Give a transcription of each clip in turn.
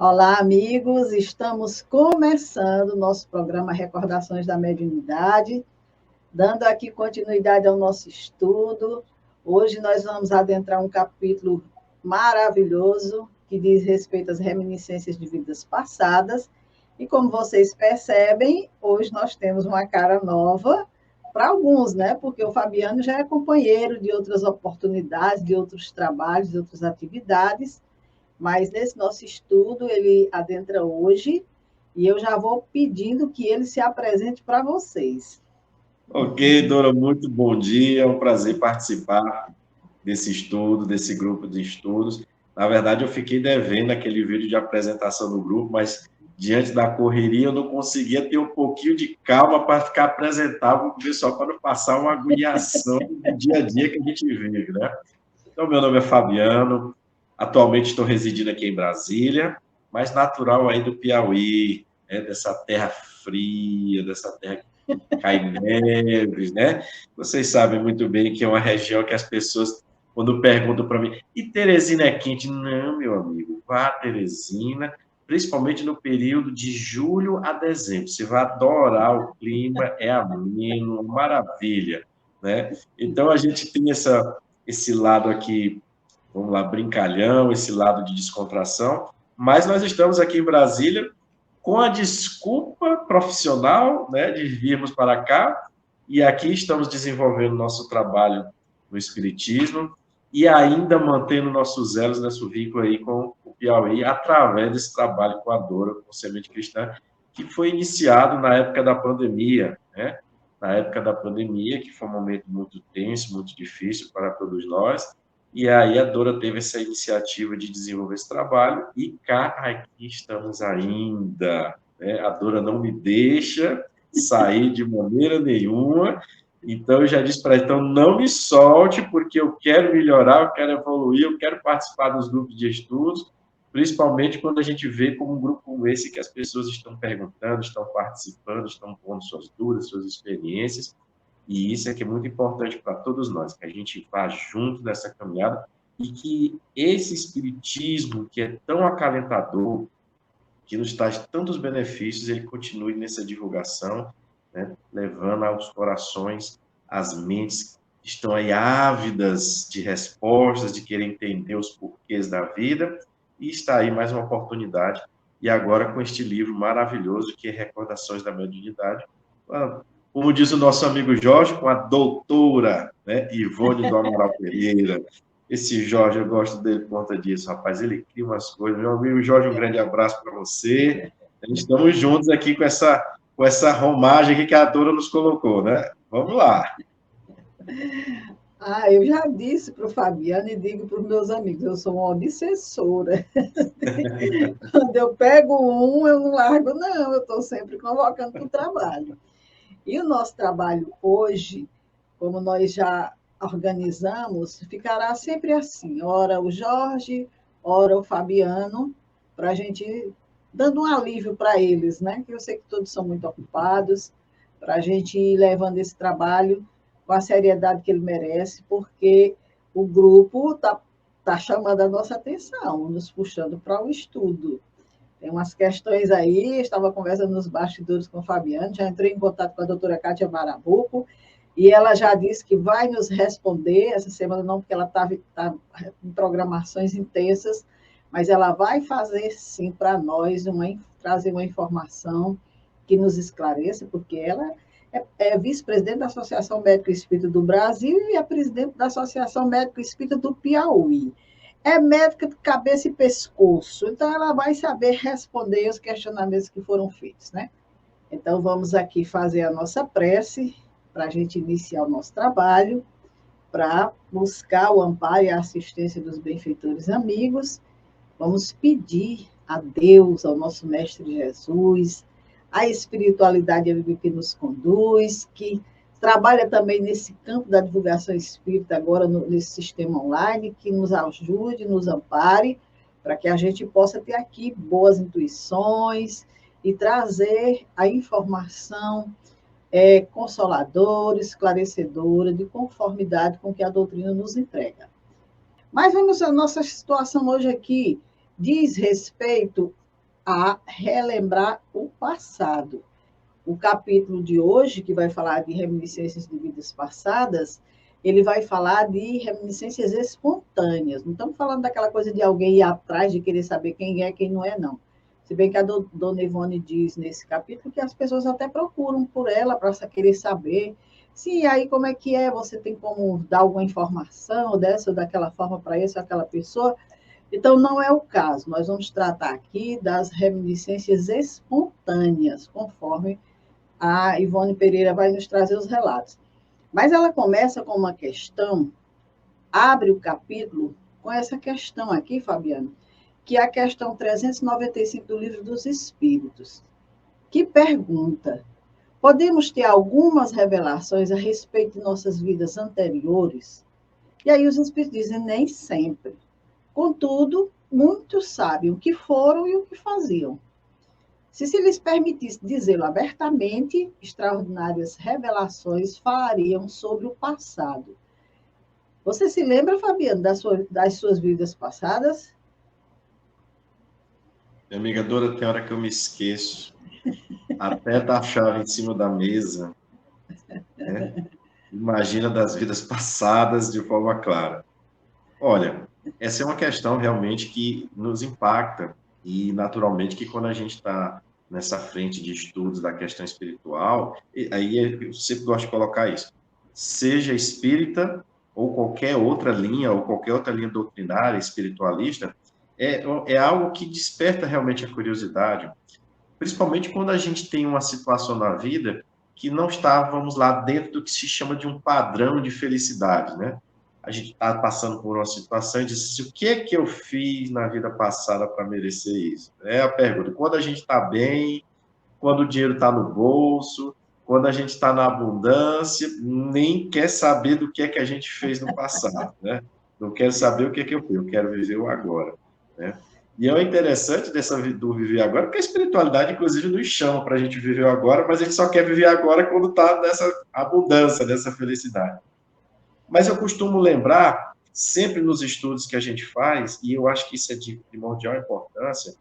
Olá, amigos. Estamos começando o nosso programa Recordações da Mediunidade, dando aqui continuidade ao nosso estudo. Hoje nós vamos adentrar um capítulo maravilhoso que diz respeito às reminiscências de vidas passadas. E como vocês percebem, hoje nós temos uma cara nova para alguns, né? Porque o Fabiano já é companheiro de outras oportunidades, de outros trabalhos, de outras atividades. Mas nesse nosso estudo, ele adentra hoje e eu já vou pedindo que ele se apresente para vocês. Ok, Dora, muito bom dia. É um prazer participar desse estudo, desse grupo de estudos. Na verdade, eu fiquei devendo aquele vídeo de apresentação do grupo, mas diante da correria eu não conseguia ter um pouquinho de calma para ficar apresentável para o pessoal, para não passar uma agoniação do dia a dia que a gente vive, né? Então, meu nome é Fabiano, atualmente estou residindo aqui em Brasília, mas natural aí do Piauí, né? Dessa terra fria, dessa terra que cai neves, né? Vocês sabem muito bem que é uma região que as pessoas, quando perguntam para mim, e Teresina é quente? Não, meu amigo, vá a Teresina, principalmente no período de julho a dezembro. Você vai adorar o clima, é ameno, maravilha, né? Então, a gente tem esse lado aqui, vamos lá, brincalhão, esse lado de descontração, mas nós estamos aqui em Brasília com a desculpa profissional, né, de virmos para cá, e aqui estamos desenvolvendo nosso trabalho no Espiritismo e ainda mantendo nossos elos, nosso vínculo aí com o Piauí, através desse trabalho com a Dora, com Semente Cristã, que foi iniciado na época da pandemia, né? Na época da pandemia, que foi um momento muito tenso, muito difícil para todos nós, e aí a Dora teve essa iniciativa de desenvolver esse trabalho e cá aqui estamos ainda, né? A Dora não me deixa sair de maneira nenhuma, então eu já disse para ela, então não me solte, porque eu quero melhorar, eu quero evoluir, eu quero participar dos grupos de estudos, principalmente quando a gente vê como um grupo como esse que as pessoas estão perguntando, estão participando, estão pondo suas dúvidas, suas experiências, e isso é que é muito importante para todos nós, que a gente vá junto nessa caminhada e que esse espiritismo que é tão acalentador, que nos traz tantos benefícios, ele continue nessa divulgação, né, levando aos corações, às mentes que estão aí ávidas de respostas, de querer entender os porquês da vida, e está aí mais uma oportunidade, e agora com este livro maravilhoso que é Recordações da Mediunidade, como diz o nosso amigo Jorge, com a doutora, né, Ivone do Amaral Pereira. Esse Jorge, eu gosto dele por conta disso, rapaz. Ele cria umas coisas. Meu amigo Jorge, um grande abraço para você. Estamos juntos aqui com essa romagem aqui que a Dora nos colocou, né? Vamos lá. Eu já disse para o Fabiano e digo para os meus amigos, eu sou uma obsessora. Quando eu pego um, eu não largo, não, eu estou sempre convocando para o trabalho. E o nosso trabalho hoje, como nós já organizamos, ficará sempre assim, ora o Jorge, ora o Fabiano, para a gente, dando um alívio para eles, né? Que eu sei que todos são muito ocupados, para a gente ir levando esse trabalho com a seriedade que ele merece, porque o grupo tá chamando a nossa atenção, nos puxando para o estudo. Tem umas questões aí, estava conversando nos bastidores com o Fabiano, já entrei em contato com a doutora Cátia Marabuco, e ela já disse que vai nos responder, essa semana não, porque ela está em programações intensas, mas ela vai fazer, sim, para nós, trazer uma informação que nos esclareça, porque ela é vice-presidente da Associação Médico Espírita do Brasil e é presidente da Associação Médico Espírita do Piauí. É médica de cabeça e pescoço, então ela vai saber responder os questionamentos que foram feitos, né? Então, vamos aqui fazer a nossa prece para a gente iniciar o nosso trabalho, para buscar o amparo e a assistência dos benfeitores amigos. Vamos pedir a Deus, ao nosso Mestre Jesus, a espiritualidade amiga que nos conduz, que trabalha também nesse campo da divulgação espírita, agora nesse sistema online, que nos ajude, nos ampare, para que a gente possa ter aqui boas intuições e trazer a informação consoladora, esclarecedora, de conformidade com o que a doutrina nos entrega. Mas vamos à nossa situação hoje aqui, diz respeito a relembrar o passado. O capítulo de hoje, que vai falar de reminiscências de vidas passadas, ele vai falar de reminiscências espontâneas. Não estamos falando daquela coisa de alguém ir atrás de querer saber quem é, quem não é, não. Se bem que a dona Ivone diz nesse capítulo que as pessoas até procuram por ela para querer saber. Sim, aí como é que é? Você tem como dar alguma informação dessa ou daquela forma para essa ou aquela pessoa? Então, não é o caso. Nós vamos tratar aqui das reminiscências espontâneas, conforme a Ivone Pereira vai nos trazer os relatos. Mas ela começa com uma questão, abre o capítulo com essa questão aqui, Fabiana, que é a questão 395 do Livro dos Espíritos, que pergunta: podemos ter algumas revelações a respeito de nossas vidas anteriores? E aí os Espíritos dizem: nem sempre. Contudo, muitos sabem o que foram e o que faziam. Se lhes permitisse dizê-lo abertamente, extraordinárias revelações falariam sobre o passado. Você se lembra, Fabiano, das suas vidas passadas? Minha amiga Dora, tem hora que eu me esqueço, até da chave em cima da mesa, né? Imagina das vidas passadas de forma clara. Olha, essa é uma questão realmente que nos impacta, e naturalmente que quando a gente está nessa frente de estudos da questão espiritual, aí eu sempre gosto de colocar isso, seja espírita ou qualquer outra linha, ou qualquer outra linha doutrinária, espiritualista, é algo que desperta realmente a curiosidade, principalmente quando a gente tem uma situação na vida que não estávamos lá dentro do que se chama de um padrão de felicidade, né? A gente está passando por uma situação e diz assim, o que é que eu fiz na vida passada para merecer isso? É a pergunta. Quando a gente está bem, quando o dinheiro está no bolso, quando a gente está na abundância, nem quer saber do que é que a gente fez no passado, né? Não quero saber o que é que eu fiz, eu quero viver o agora, né? E é o interessante do viver agora, porque a espiritualidade, inclusive, nos chama para a gente viver o agora, mas a gente só quer viver agora quando está nessa abundância, nessa felicidade. Mas eu costumo lembrar, sempre nos estudos que a gente faz, e eu acho que isso é de primordial importância,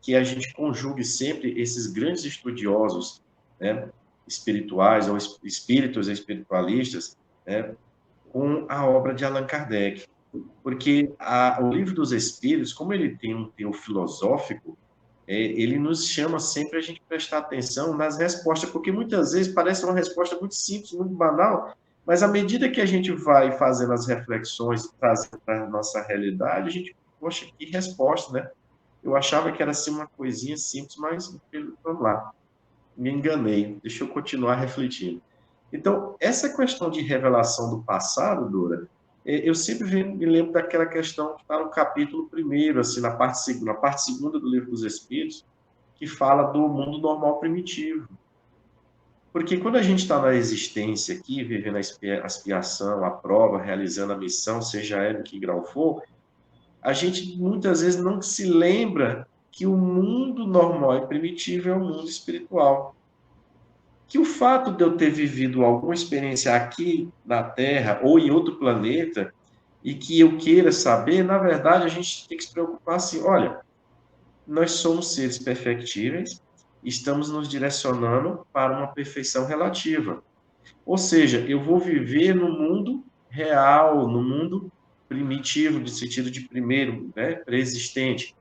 que a gente conjugue sempre esses grandes estudiosos, né, espirituais ou espíritos espiritualistas, né, com a obra de Allan Kardec. Porque o Livro dos Espíritos, como ele tem um teor filosófico, ele nos chama sempre a gente prestar atenção nas respostas, porque muitas vezes parece uma resposta muito simples, muito banal, mas à medida que a gente vai fazendo as reflexões, trazendo para a nossa realidade, a gente, poxa, que resposta, né? Eu achava que era assim uma coisinha simples, mas vamos lá, me enganei. Deixa eu continuar refletindo. Então, essa questão de revelação do passado, Dora, eu sempre me lembro daquela questão que está no capítulo 1º, assim, na parte segunda do Livro dos Espíritos, que fala do mundo normal primitivo. Porque quando a gente está na existência aqui, vivendo a expiação, a prova, realizando a missão, seja ela em que grau for, a gente muitas vezes não se lembra que o mundo normal e primitivo é o mundo espiritual. Que o fato de eu ter vivido alguma experiência aqui na Terra ou em outro planeta e que eu queira saber, na verdade, a gente tem que se preocupar assim, olha, nós somos seres perfectíveis, estamos nos direcionando para uma perfeição relativa. Ou seja, eu vou viver no mundo real, no mundo primitivo, no sentido de primeiro, né, pré-existente.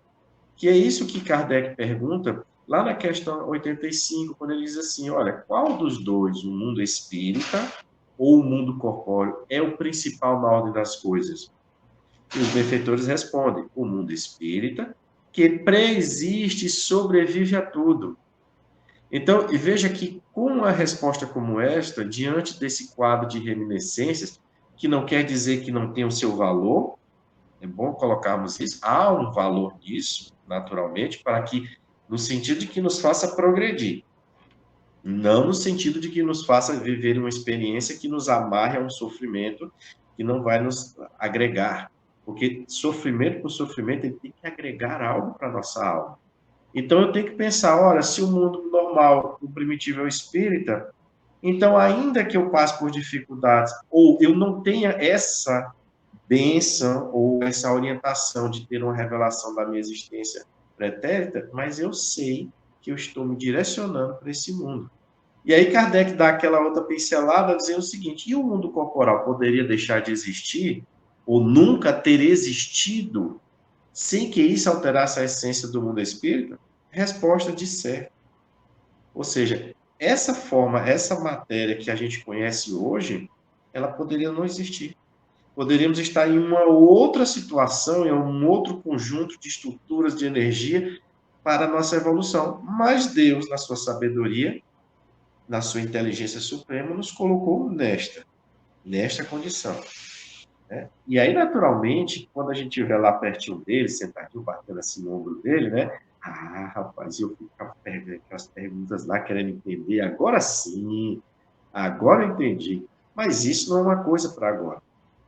Que é isso que Kardec pergunta lá na questão 85, quando ele diz assim, olha, qual dos dois, o mundo espírita ou o mundo corpóreo, é o principal na ordem das coisas? E os benfeitores respondem, o mundo espírita, que preexiste e sobrevive a tudo. Então, e veja que com uma resposta como esta, diante desse quadro de reminiscências, que não quer dizer que não tem o seu valor, é bom colocarmos isso, há um valor nisso, naturalmente, para que, no sentido de que nos faça progredir, não no sentido de que nos faça viver uma experiência que nos amarre a um sofrimento que não vai nos agregar, porque sofrimento por sofrimento ele tem que agregar algo para a nossa alma. Então eu tenho que pensar, ora, se o mundo normal, o primitivo é o espírita, então ainda que eu passe por dificuldades, ou eu não tenha essa bênção ou essa orientação de ter uma revelação da minha existência pretérita, mas eu sei que eu estou me direcionando para esse mundo. E aí Kardec dá aquela outra pincelada, dizendo o seguinte: e o mundo corporal poderia deixar de existir, ou nunca ter existido, sem que isso alterasse a essência do mundo espírita? Resposta de certo. Ou seja, essa forma, essa matéria que a gente conhece hoje, ela poderia não existir. Poderíamos estar em uma outra situação, em um outro conjunto de estruturas de energia para a nossa evolução. Mas Deus, na sua sabedoria, na sua inteligência suprema, nos colocou nesta condição. Né? E aí, naturalmente, quando a gente estiver lá pertinho dele, sentadinho, batendo assim no ombro dele, né? Ah, rapaz, eu fico com aquelas perguntas lá, querendo entender. Agora sim, agora eu entendi. Mas isso não é uma coisa para agora.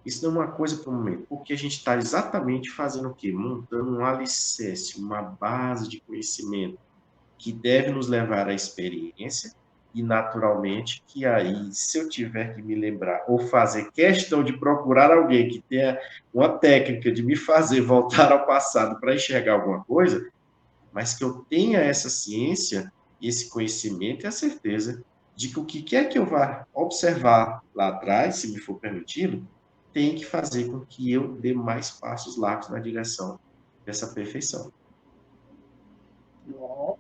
Isso não é uma coisa para o momento. Porque a gente está exatamente fazendo o quê? Montando um alicerce, uma base de conhecimento que deve nos levar à experiência e, naturalmente, que aí, se eu tiver que me lembrar ou fazer questão de procurar alguém que tenha uma técnica de me fazer voltar ao passado para enxergar alguma coisa, mas que eu tenha essa ciência e esse conhecimento e a certeza de que o que quer que eu vá observar lá atrás, se me for permitido, tem que fazer com que eu dê mais passos largos na direção dessa perfeição. Oh,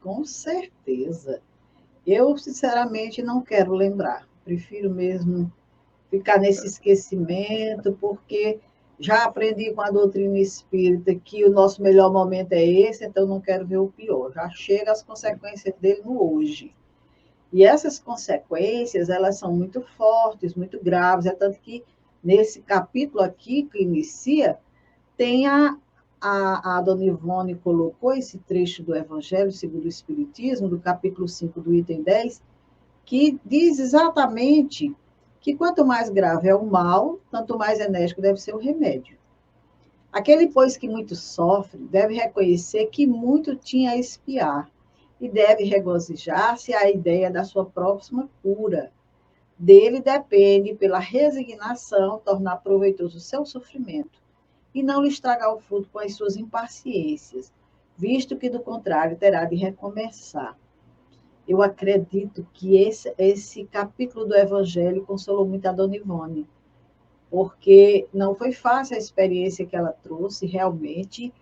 com certeza. Eu, sinceramente, não quero lembrar. Prefiro mesmo ficar nesse esquecimento, porque já aprendi com a doutrina espírita que o nosso melhor momento é esse, então não quero ver o pior. Já chega as consequências dele no hoje. E essas consequências, elas são muito fortes, muito graves, é tanto que nesse capítulo aqui que inicia, tem a dona Ivone colocou esse trecho do Evangelho segundo o Espiritismo, do capítulo 5 do item 10, que diz exatamente que quanto mais grave é o mal, tanto mais enérgico deve ser o remédio. Aquele, pois, que muito sofre, deve reconhecer que muito tinha a expiar e deve regozijar-se à ideia da sua próxima cura. Dele depende, pela resignação, tornar proveitoso o seu sofrimento e não lhe estragar o fruto com as suas impaciências, visto que, do contrário, terá de recomeçar. Eu acredito que esse capítulo do Evangelho consolou muito a Dona Ivone, porque não foi fácil a experiência que ela trouxe, realmente.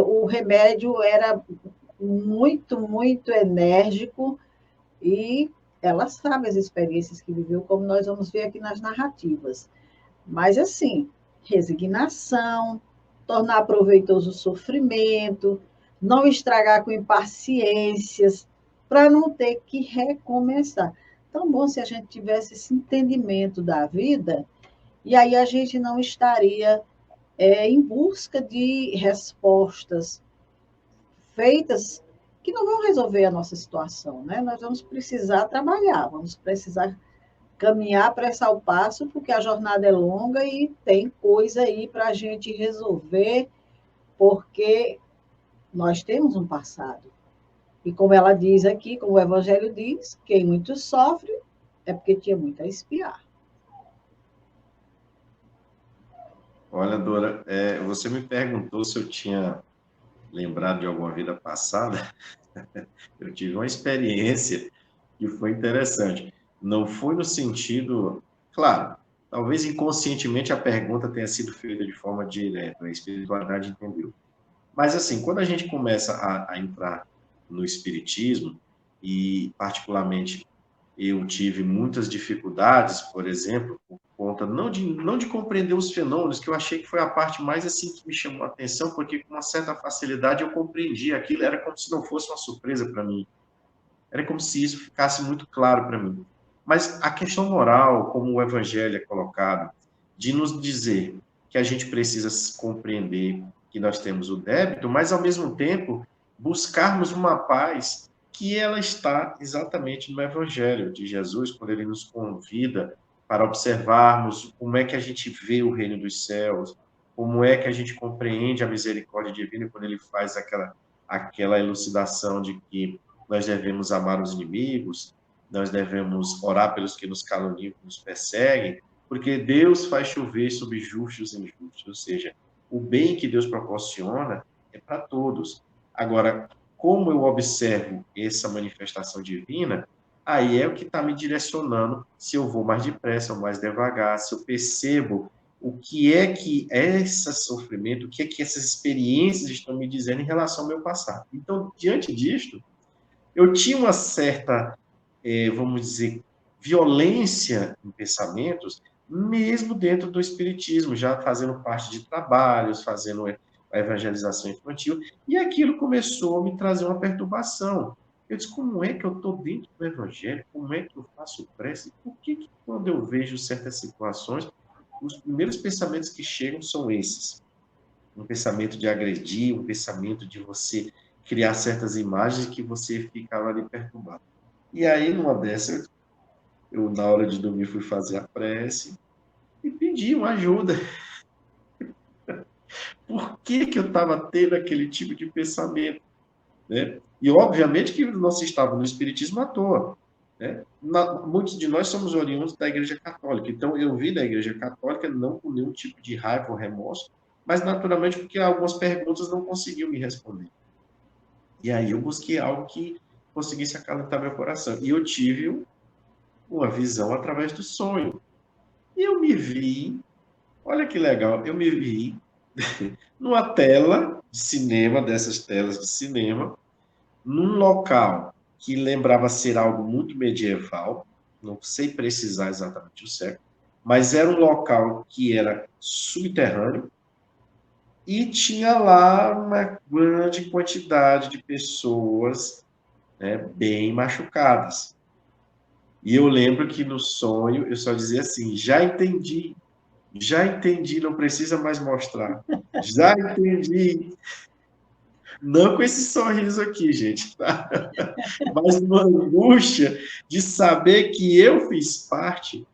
O remédio era muito, muito enérgico e ela sabe as experiências que viveu, como nós vamos ver aqui nas narrativas. Mas, assim, resignação, tornar proveitoso o sofrimento, não estragar com impaciências, para não ter que recomeçar. Tão bom se a gente tivesse esse entendimento da vida, e aí a gente não estaria em busca de respostas feitas que não vão resolver a nossa situação, né? Nós vamos precisar trabalhar, vamos precisar caminhar, apressar o passo, porque a jornada é longa e tem coisa aí para a gente resolver, porque nós temos um passado. E como ela diz aqui, como o Evangelho diz, quem muito sofre é porque tinha muito a expiar. Olha, Dora, você me perguntou se eu tinha lembrado de alguma vida passada. Eu tive uma experiência que foi interessante. Não foi no sentido, claro, talvez inconscientemente a pergunta tenha sido feita de forma direta, a espiritualidade entendeu. Mas, assim, quando a gente começa a entrar no espiritismo, e particularmente eu tive muitas dificuldades, por exemplo, por conta não de compreender os fenômenos, que eu achei que foi a parte mais assim que me chamou a atenção, porque com uma certa facilidade eu compreendi aquilo, era como se não fosse uma surpresa para mim. Era como se isso ficasse muito claro para mim. Mas a questão moral, como o evangelho é colocado, de nos dizer que a gente precisa compreender que nós temos o débito, mas ao mesmo tempo buscarmos uma paz que ela está exatamente no evangelho de Jesus, quando ele nos convida para observarmos como é que a gente vê o reino dos céus, como é que a gente compreende a misericórdia divina quando ele faz aquela elucidação de que nós devemos amar os inimigos, nós devemos orar pelos que nos caluniam, que nos perseguem, porque Deus faz chover sobre justos e injustos, ou seja, o bem que Deus proporciona é para todos. Agora, como eu observo essa manifestação divina, aí é o que está me direcionando se eu vou mais depressa ou mais devagar, se eu percebo o que é que esse sofrimento, o que é que essas experiências estão me dizendo em relação ao meu passado. Então, diante disto, eu tinha uma certa, vamos dizer, violência em pensamentos, mesmo dentro do espiritismo, já fazendo parte de trabalhos, fazendo a evangelização infantil, e aquilo começou a me trazer uma perturbação. Eu disse, como é que eu estou dentro do evangelho? Como é que eu faço prece? Por que quando eu vejo certas situações, os primeiros pensamentos que chegam são esses? Um pensamento de agredir, um pensamento de você criar certas imagens que você ficava ali perturbado. E aí, numa dessas, eu, na hora de dormir, fui fazer a prece e pedi uma ajuda. Por que que eu estava tendo aquele tipo de pensamento? Né? E, obviamente, que não se estava no espiritismo à toa. Né? Muitos de nós somos oriundos da Igreja Católica, então eu vi da Igreja Católica não com nenhum tipo de raiva ou remorso, mas naturalmente porque algumas perguntas não conseguiu me responder. E aí eu busquei algo que conseguisse acalentar meu coração. E eu tive uma visão através do sonho. E eu me vi, olha que legal, eu me vi numa tela de cinema, dessas telas de cinema, num local que lembrava ser algo muito medieval, não sei precisar exatamente o século, mas era um local que era subterrâneo e tinha lá uma grande quantidade de pessoas, né, bem machucadas. E eu lembro que no sonho eu só dizia assim: já entendi, não precisa mais mostrar. Já entendi. Não com esse sorriso aqui, gente, tá? Mas uma angústia de saber que eu fiz parte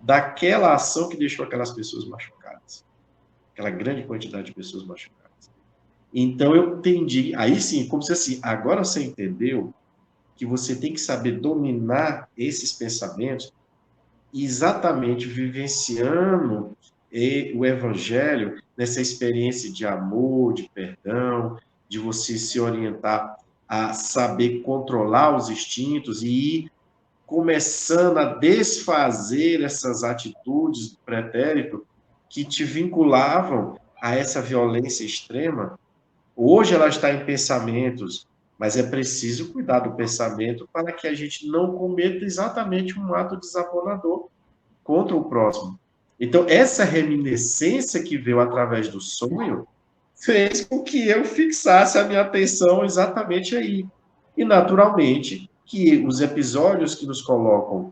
daquela ação que deixou aquelas pessoas machucadas. Aquela grande quantidade de pessoas machucadas. Então eu entendi, aí sim, como se assim, agora você entendeu que você tem que saber dominar esses pensamentos exatamente vivenciando o evangelho nessa experiência de amor, de perdão, de você se orientar a saber controlar os instintos e ir começando a desfazer essas atitudes do pretérito que te vinculavam a essa violência extrema. Hoje ela está em pensamentos, mas é preciso cuidar do pensamento para que a gente não cometa exatamente um ato desaponador contra o próximo. Então, essa reminiscência que veio através do sonho fez com que eu fixasse a minha atenção exatamente aí. E, naturalmente, que os episódios que nos colocam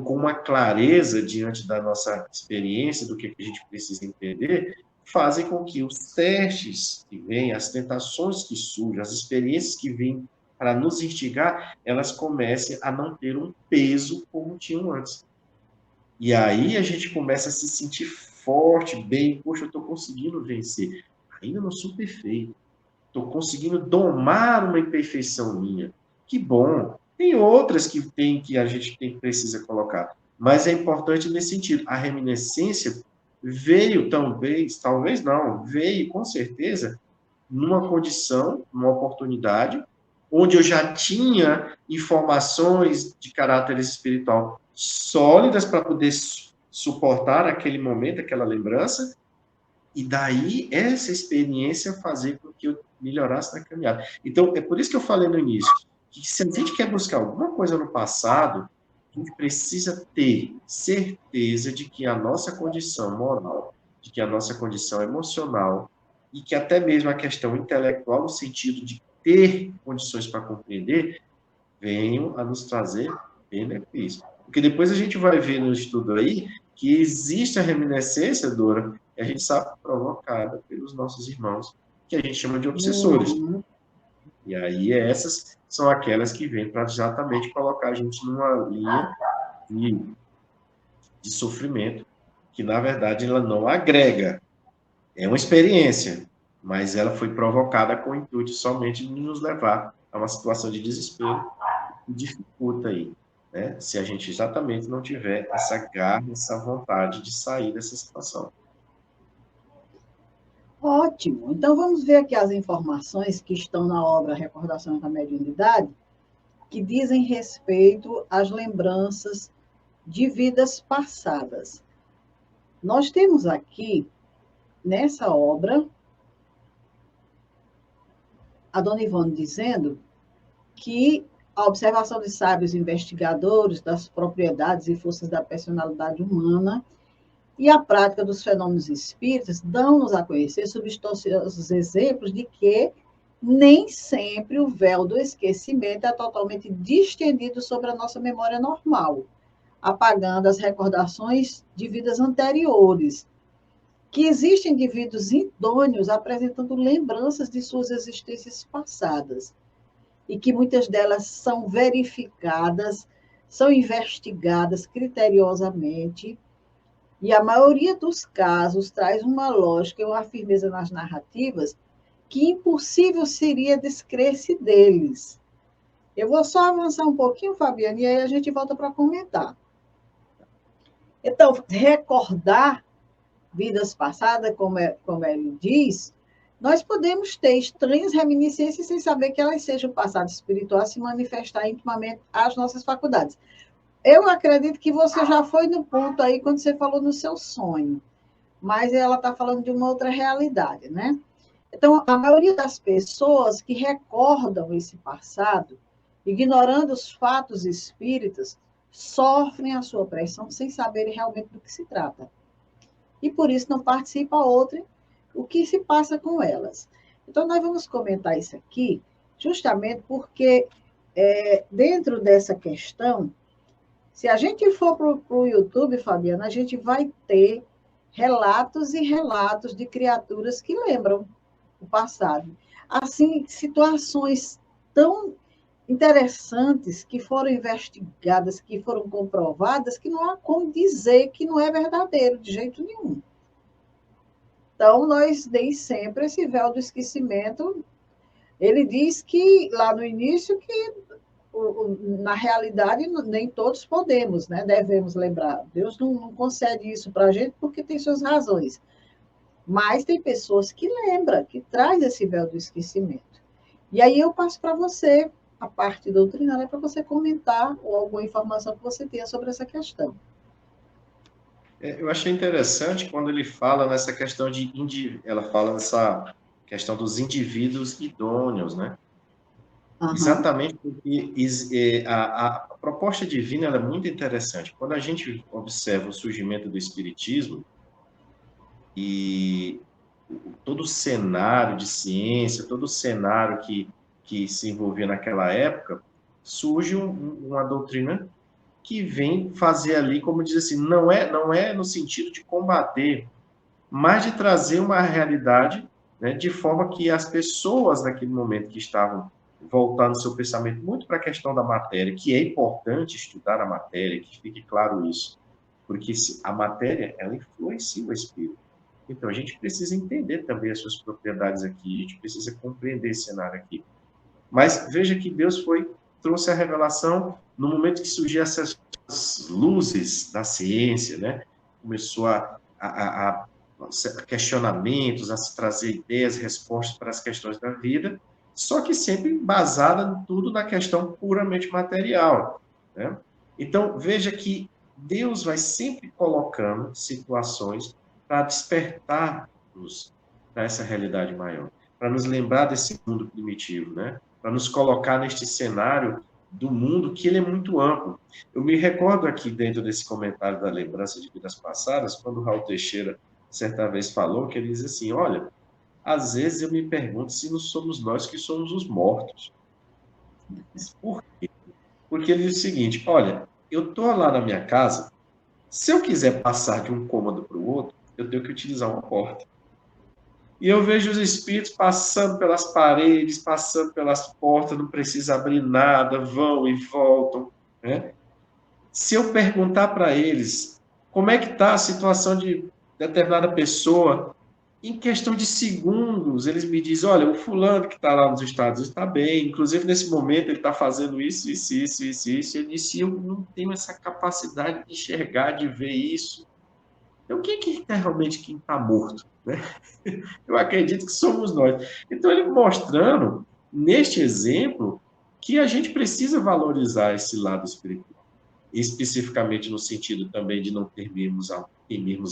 com uma clareza diante da nossa experiência, do que a gente precisa entender, fazem com que os testes que vêm, as tentações que surgem, as experiências que vêm para nos instigar, elas comecem a não ter um peso como tinham antes. E aí a gente começa a se sentir forte, bem, poxa, eu estou conseguindo vencer. Ainda não sou perfeito. Estou conseguindo domar uma imperfeição minha. Que bom. Tem outras que a gente precisa colocar. Mas é importante nesse sentido. A reminiscência veio talvez não, veio com certeza numa condição, numa oportunidade, onde eu já tinha informações de caráter espiritual sólidas para poder suportar aquele momento, aquela lembrança, e daí essa experiência fazer com que eu melhorasse na caminhada. Então, é por isso que eu falei no início, que se a gente quer buscar alguma coisa no passado, a gente precisa ter certeza de que a nossa condição moral, de que a nossa condição emocional, e que até mesmo a questão intelectual, no sentido de ter condições para compreender, venham a nos trazer benefício. Porque depois a gente vai ver no estudo aí que existe a reminiscência, Dora, e a gente sabe provocada pelos nossos irmãos, que a gente chama de obsessores. Uhum. E aí essas são aquelas que vêm para exatamente colocar a gente numa linha de sofrimento, que na verdade ela não agrega. É uma experiência, mas ela foi provocada com o intuito somente de nos levar a uma situação de desespero que dificulta aí, né? Se a gente exatamente não tiver essa garra, essa vontade de sair dessa situação. Ótimo. Então, vamos ver aqui as informações que estão na obra Recordações da Mediunidade, que dizem respeito às lembranças de vidas passadas. Nós temos aqui, nessa obra, a dona Ivone dizendo que a observação de sábios investigadores das propriedades e forças da personalidade humana e a prática dos fenômenos espíritas dão-nos a conhecer substanciosos exemplos de que nem sempre o véu do esquecimento é totalmente distendido sobre a nossa memória normal, apagando as recordações de vidas anteriores, que existem indivíduos idôneos apresentando lembranças de suas existências passadas, e que muitas delas são verificadas, são investigadas criteriosamente, e a maioria dos casos traz uma lógica e uma firmeza nas narrativas que impossível seria descrer-se deles. Eu vou só avançar um pouquinho, Fabiana, e aí a gente volta para comentar. Então, recordar vidas passadas, como ele diz, nós podemos ter estranhas reminiscências sem saber que elas sejam o passado espiritual se manifestar intimamente às nossas faculdades. Eu acredito que você já foi no ponto aí quando você falou no seu sonho, mas ela está falando de uma outra realidade, né? Então, a maioria das pessoas que recordam esse passado, ignorando os fatos espíritas, sofrem a sua pressão sem saberem realmente do que se trata. E por isso não participa outra o que se passa com elas. Então, nós vamos comentar isso aqui, justamente porque, dentro dessa questão, se a gente for para o YouTube, Fabiana, a gente vai ter relatos e relatos de criaturas que lembram o passado. Assim, situações tão interessantes que foram investigadas, que foram comprovadas, que não há como dizer que não é verdadeiro, de jeito nenhum. Então, nós nem sempre esse véu do esquecimento, ele diz que, lá no início, que na realidade nem todos podemos, né? Devemos lembrar. Deus não concede isso para a gente porque tem suas razões. Mas tem pessoas que lembram, que traz esse véu do esquecimento. E aí eu passo para você a parte doutrinária para você comentar ou alguma informação que você tenha sobre essa questão. Eu achei interessante quando ele fala nessa questão ela fala nessa questão dos indivíduos idôneos, né? Uhum. Exatamente porque a proposta divina ela é muito interessante. Quando a gente observa o surgimento do Espiritismo e todo o cenário de ciência, todo o cenário que se envolvia naquela época, surge uma doutrina que vem fazer ali, como diz assim, não é no sentido de combater, mas de trazer uma realidade, né, de forma que as pessoas naquele momento que estavam voltando seu pensamento muito para a questão da matéria, que é importante estudar a matéria, que fique claro isso, porque a matéria, ela influencia o espírito. Então, a gente precisa entender também as suas propriedades aqui, a gente precisa compreender esse cenário aqui. Mas veja que Deus trouxe a revelação no momento que surgiam essas luzes da ciência, né? Começou a questionamentos, a se trazer ideias, respostas para as questões da vida, só que sempre basada tudo na questão puramente material, né? Então, veja que Deus vai sempre colocando situações para despertar-nos para essa realidade maior, para nos lembrar desse mundo primitivo, né? Para nos colocar neste cenário do mundo que ele é muito amplo. Eu me recordo aqui dentro desse comentário da lembrança de vidas passadas, quando o Raul Teixeira certa vez falou, que ele diz assim, olha, às vezes eu me pergunto se não somos nós que somos os mortos. Por quê? Porque ele diz o seguinte, olha, eu estou lá na minha casa, se eu quiser passar de um cômodo para o outro, eu tenho que utilizar uma porta. E eu vejo os espíritos passando pelas paredes, passando pelas portas, não precisa abrir nada, vão e voltam, né? Se eu perguntar para eles como é que está a situação de determinada pessoa, em questão de segundos, eles me dizem, olha, o fulano que está lá nos Estados Unidos está bem, inclusive nesse momento ele está fazendo isso. Eu disse, eu não tenho essa capacidade de enxergar, de ver isso. Então, quem é realmente quem está morto? Né? Eu acredito que somos nós. Então, ele mostrando, neste exemplo, que a gente precisa valorizar esse lado espiritual, especificamente no sentido também de não temermos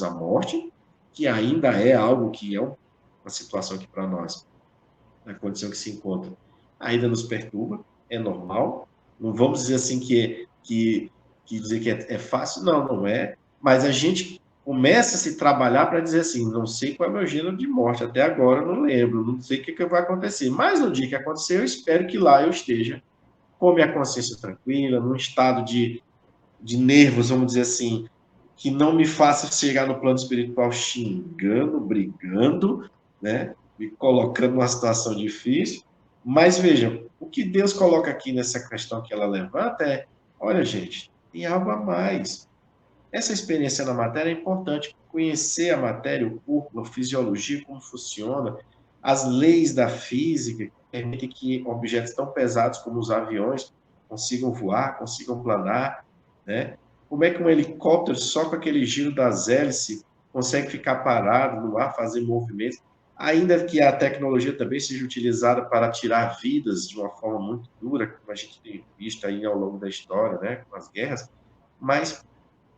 a morte, que ainda é algo que é uma situação que para nós, na condição que se encontra, ainda nos perturba, é normal. Não vamos dizer assim que dizer que é fácil, não é. Mas a gente começa a se trabalhar para dizer assim, não sei qual é o meu gênero de morte, até agora eu não lembro, não sei o que vai acontecer. Mas no dia que acontecer, eu espero que lá eu esteja com a minha consciência tranquila, num estado de nervos, vamos dizer assim, que não me faça chegar no plano espiritual xingando, brigando, né? Me colocando numa situação difícil. Mas vejam, o que Deus coloca aqui nessa questão que ela levanta é: olha, gente, tem algo a mais. Essa experiência na matéria é importante. Conhecer a matéria, o corpo, a fisiologia, como funciona, as leis da física que permitem que objetos tão pesados como os aviões consigam voar, consigam planar, né? Como é que um helicóptero, só com aquele giro das hélices, consegue ficar parado no ar, fazer movimentos? Ainda que a tecnologia também seja utilizada para tirar vidas de uma forma muito dura, como a gente tem visto aí ao longo da história, né, com as guerras, mas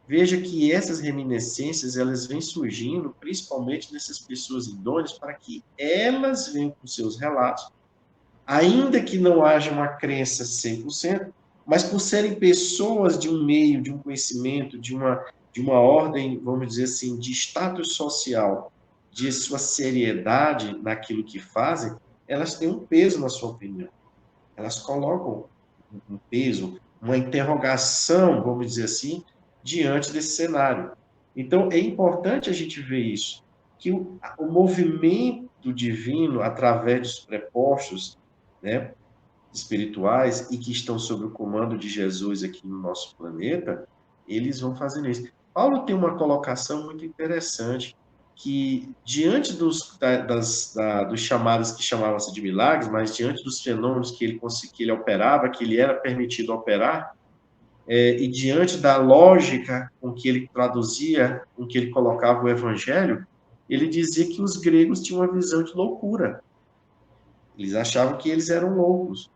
veja que essas reminiscências, elas vêm surgindo principalmente nessas pessoas idôneas para que elas venham com seus relatos, ainda que não haja uma crença 100%, mas por serem pessoas de um meio, de um conhecimento, de uma ordem, vamos dizer assim, de status social, de sua seriedade naquilo que fazem, elas têm um peso na sua opinião. Elas colocam um peso, uma interrogação, vamos dizer assim, diante desse cenário. Então, é importante a gente ver isso, que o movimento divino, através dos prepostos, né, espirituais e que estão sob o comando de Jesus aqui no nosso planeta, eles vão fazendo isso. Paulo tem uma colocação muito interessante, que diante dos chamados que chamavam-se de milagres, mas diante dos fenômenos que ele operava, que ele era permitido operar, e diante da lógica com que ele traduzia, com que ele colocava o evangelho, ele dizia que os gregos tinham uma visão de loucura. Eles achavam que eles eram loucos.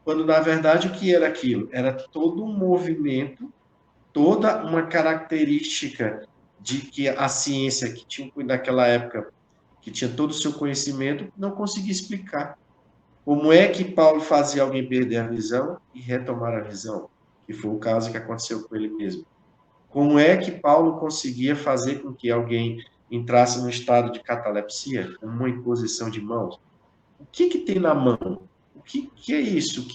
Quando, na verdade, o que era aquilo? Era todo um movimento, toda uma característica de que a ciência, que tinha naquela época, que tinha todo o seu conhecimento, não conseguia explicar. Como é que Paulo fazia alguém perder a visão e retomar a visão? Que foi o caso que aconteceu com ele mesmo. Como é que Paulo conseguia fazer com que alguém entrasse no estado de catalepsia, com uma imposição de mãos? O que tem na mão? O que é isso?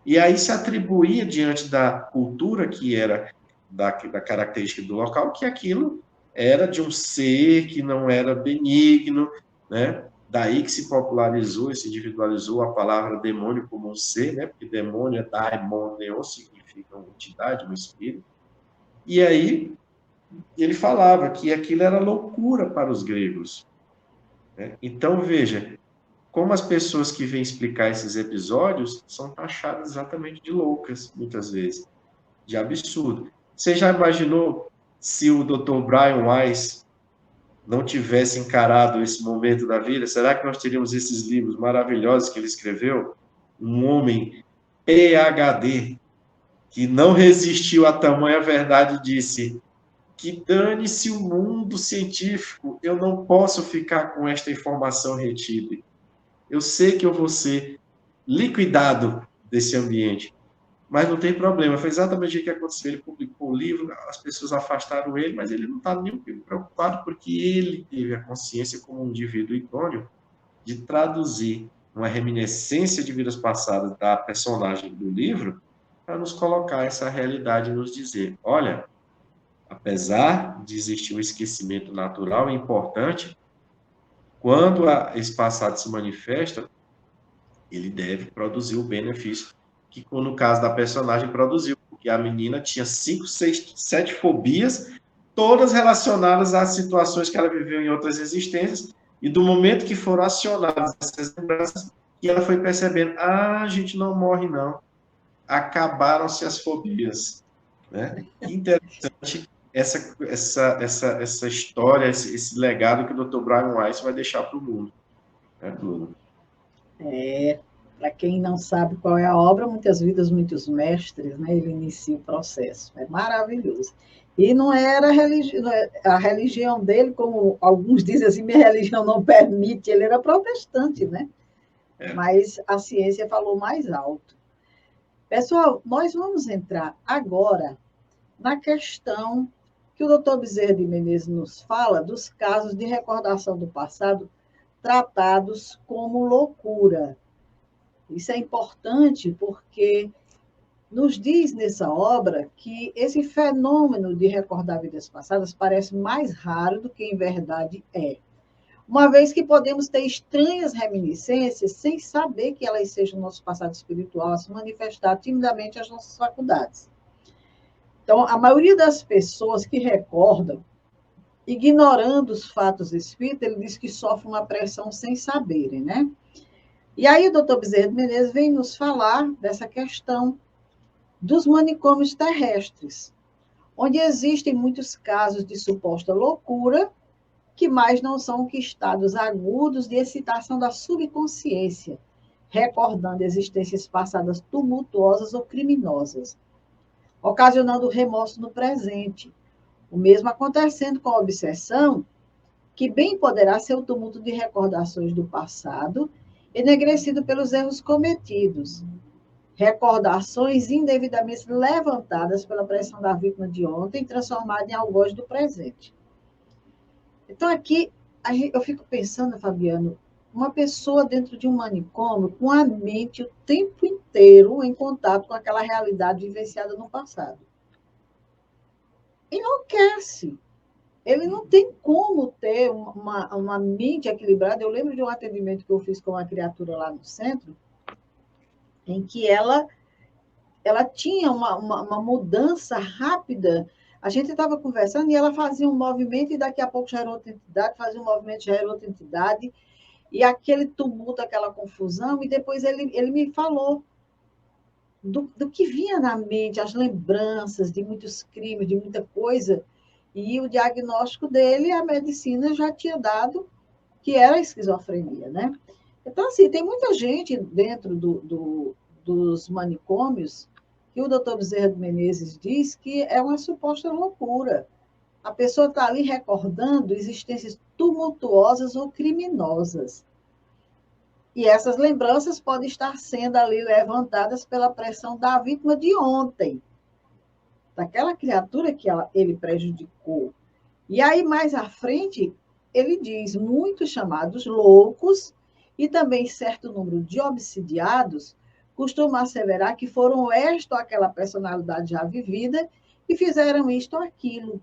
E aí se atribuía diante da cultura que era da característica do local, que aquilo era de um ser que não era benigno, né? Daí que se popularizou e se individualizou a palavra demônio como um ser, né? Porque demônio é daimonion, significa uma entidade, um espírito. E aí ele falava que aquilo era loucura para os gregos, né? Então, veja, como as pessoas que vêm explicar esses episódios são taxadas exatamente de loucas, muitas vezes, de absurdo. Você já imaginou se o Dr. Brian Weiss não tivesse encarado esse momento da vida? Será que nós teríamos esses livros maravilhosos que ele escreveu? Um homem PhD que não resistiu a tamanha verdade e disse: que dane-se o mundo científico, eu não posso ficar com esta informação retida. Eu sei que eu vou ser liquidado desse ambiente, mas não tem problema. Foi exatamente o que aconteceu. Ele publicou o livro, as pessoas afastaram ele, mas ele não está nem preocupado, porque ele teve a consciência, como um indivíduo idôneo, de traduzir uma reminiscência de vidas passadas da personagem do livro para nos colocar essa realidade e nos dizer: olha, apesar de existir um esquecimento natural e importante, quando esse passado se manifesta, ele deve produzir o benefício que, no caso da personagem, produziu, porque a menina tinha 5, 6, 7 fobias, todas relacionadas às situações que ela viveu em outras existências, e do momento que foram acionadas essas lembranças, que ela foi percebendo: a gente não morre, não. Acabaram-se as fobias. Né? Que interessante essa história, esse legado que o Dr. Brian Weiss vai deixar para o mundo. Né, Bruno? Para quem não sabe qual é a obra, Muitas Vidas, Muitos Mestres, né? Ele inicia o processo. É maravilhoso. E não era a religião dele, como alguns dizem assim, minha religião não permite, ele era protestante, né? Mas a ciência falou mais alto. Pessoal, nós vamos entrar agora na questão que o doutor Bezerra de Menezes nos fala dos casos de recordação do passado tratados como loucura. Isso é importante porque nos diz nessa obra que esse fenômeno de recordar vidas passadas parece mais raro do que em verdade é. Uma vez que podemos ter estranhas reminiscências sem saber que elas sejam nosso passado espiritual a se manifestar timidamente às nossas faculdades. Então, a maioria das pessoas que recordam, ignorando os fatos espíritas, ele diz que sofre uma pressão sem saberem, né? E aí o doutor Bezerra de Menezes vem nos falar dessa questão dos manicômios terrestres, onde existem muitos casos de suposta loucura, que mais não são que estados agudos de excitação da subconsciência, recordando existências passadas tumultuosas ou criminosas, ocasionando remorso no presente. O mesmo acontecendo com a obsessão, que bem poderá ser o tumulto de recordações do passado, enegrecido pelos erros cometidos. Recordações indevidamente levantadas pela pressão da vítima de ontem, transformada em algoz do presente. Então, aqui, eu fico pensando, Fabiano, uma pessoa dentro de um manicômio com a mente o tempo inteiro em contato com aquela realidade vivenciada no passado. Enlouquece. Ele não tem como ter uma mente equilibrada. Eu lembro de um atendimento que eu fiz com uma criatura lá no centro, em que ela tinha uma mudança rápida. A gente estava conversando e ela fazia um movimento e daqui a pouco já era outra entidade, fazia um movimento, já era outra entidade, e aquele tumulto, aquela confusão, e depois ele me falou do que vinha na mente, as lembranças de muitos crimes, de muita coisa, e o diagnóstico dele, a medicina já tinha dado que era esquizofrenia, né? Então, assim, tem muita gente dentro dos manicômios que o doutor Bezerra de Menezes diz que é uma suposta loucura. A pessoa está ali recordando existências tumultuosas ou criminosas. E essas lembranças podem estar sendo ali levantadas pela pressão da vítima de ontem, daquela criatura que ele prejudicou. E aí, mais à frente, ele diz, muitos chamados loucos e também certo número de obsidiados costumam asseverar que foram esta ou aquela personalidade já vivida e fizeram isto ou aquilo,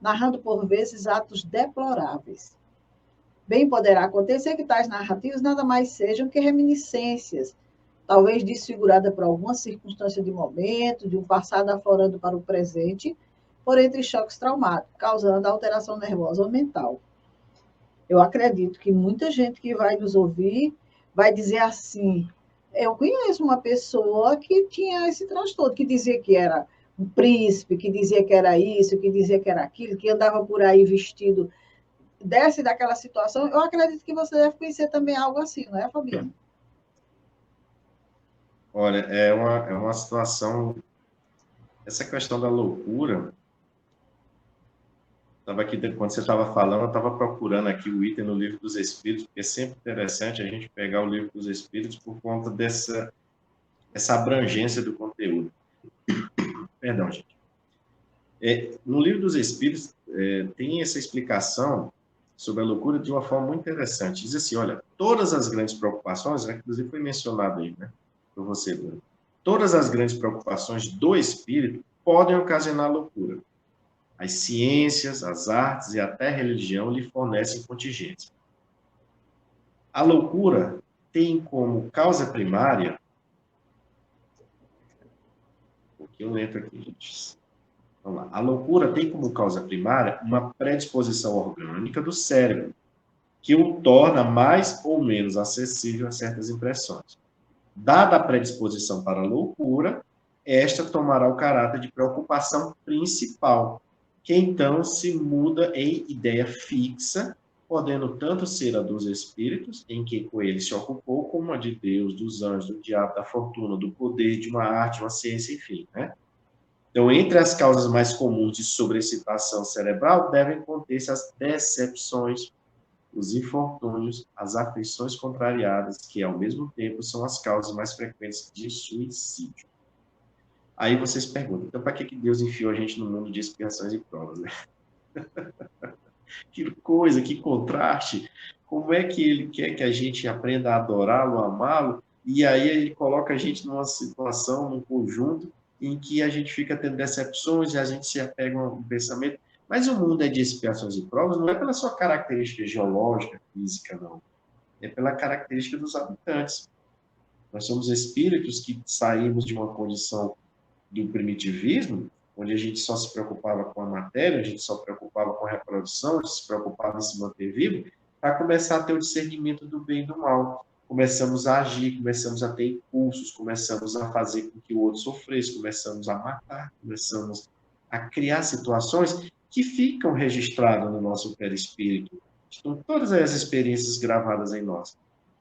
narrando por vezes atos deploráveis. Bem poderá acontecer que tais narrativas nada mais sejam que reminiscências, talvez desfigurada por alguma circunstância de momento, de um passado aflorando para o presente, por entre choques traumáticos, causando alteração nervosa ou mental. Eu acredito que muita gente que vai nos ouvir vai dizer assim, eu conheço uma pessoa que tinha esse transtorno, que dizia que era um príncipe, que dizia que era isso, que dizia que era aquilo, que andava por aí vestido dessa daquela situação. Eu acredito que você deve conhecer também algo assim, não é, Fabiano? Olha, é uma situação... Essa questão da loucura... Estava aqui, quando você estava falando, eu estava procurando aqui o item no Livro dos Espíritos, porque é sempre interessante a gente pegar o Livro dos Espíritos por conta dessa abrangência do conteúdo. Perdão, gente. No Livro dos Espíritos, tem essa explicação sobre a loucura de uma forma muito interessante. Diz assim, olha, todas as grandes preocupações, inclusive foi mencionado aí, né, por você, Bruno, todas as grandes preocupações do espírito podem ocasionar loucura. As ciências, as artes e até a religião lhe fornecem contingência. A loucura tem como causa primária... Um pouquinho lento aqui, gente. Vamos lá. A loucura tem como causa primária uma predisposição orgânica do cérebro, que o torna mais ou menos acessível a certas impressões. Dada a predisposição para a loucura, esta tomará o caráter de preocupação principal, que então se muda em ideia fixa, podendo tanto ser a dos espíritos, em que com ele se ocupou, como a de Deus, dos anjos, do diabo, da fortuna, do poder, de uma arte, uma ciência, enfim, né? Então, entre as causas mais comuns de sobreexcitação cerebral, devem conter-se as decepções, os infortúnios, as aflições contrariadas, que, ao mesmo tempo, são as causas mais frequentes de suicídio. Aí vocês perguntam, então, para que Deus enfiou a gente no mundo de expiações e provas, né? Que coisa, que contraste. Como é que ele quer que a gente aprenda a adorá-lo, amá-lo, e aí ele coloca a gente numa situação, num conjunto, em que a gente fica tendo decepções e a gente se apega a um pensamento. Mas o mundo é de expiações e provas, não é pela sua característica geológica, física, não. É pela característica dos habitantes. Nós somos espíritos que saímos de uma condição do primitivismo, onde a gente só se preocupava com a matéria, a gente só se preocupava com a reprodução, a gente se preocupava em se manter vivo, para começar a ter o discernimento do bem e do mal. Começamos a agir, começamos a ter impulsos, começamos a fazer com que o outro sofresse, começamos a matar, começamos a criar situações que ficam registradas no nosso perispírito. Estão todas as experiências gravadas em nós.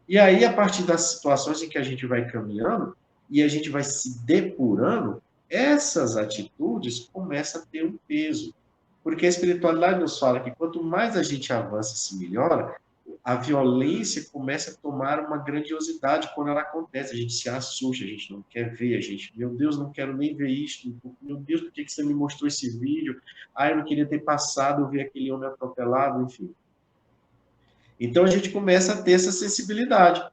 E aí, a partir das situações em que a gente vai caminhando e a gente vai se depurando, essas atitudes começam a ter um peso. Porque a espiritualidade nos fala que quanto mais a gente avança e se melhora, a violência começa a tomar uma grandiosidade quando ela acontece. A gente se assusta, a gente não quer ver, a gente, meu Deus, não quero nem ver isso. Meu Deus, por que você me mostrou esse vídeo? Ah, eu não queria ter passado, eu vi aquele homem atropelado, enfim. Então a gente começa a ter essa sensibilidade.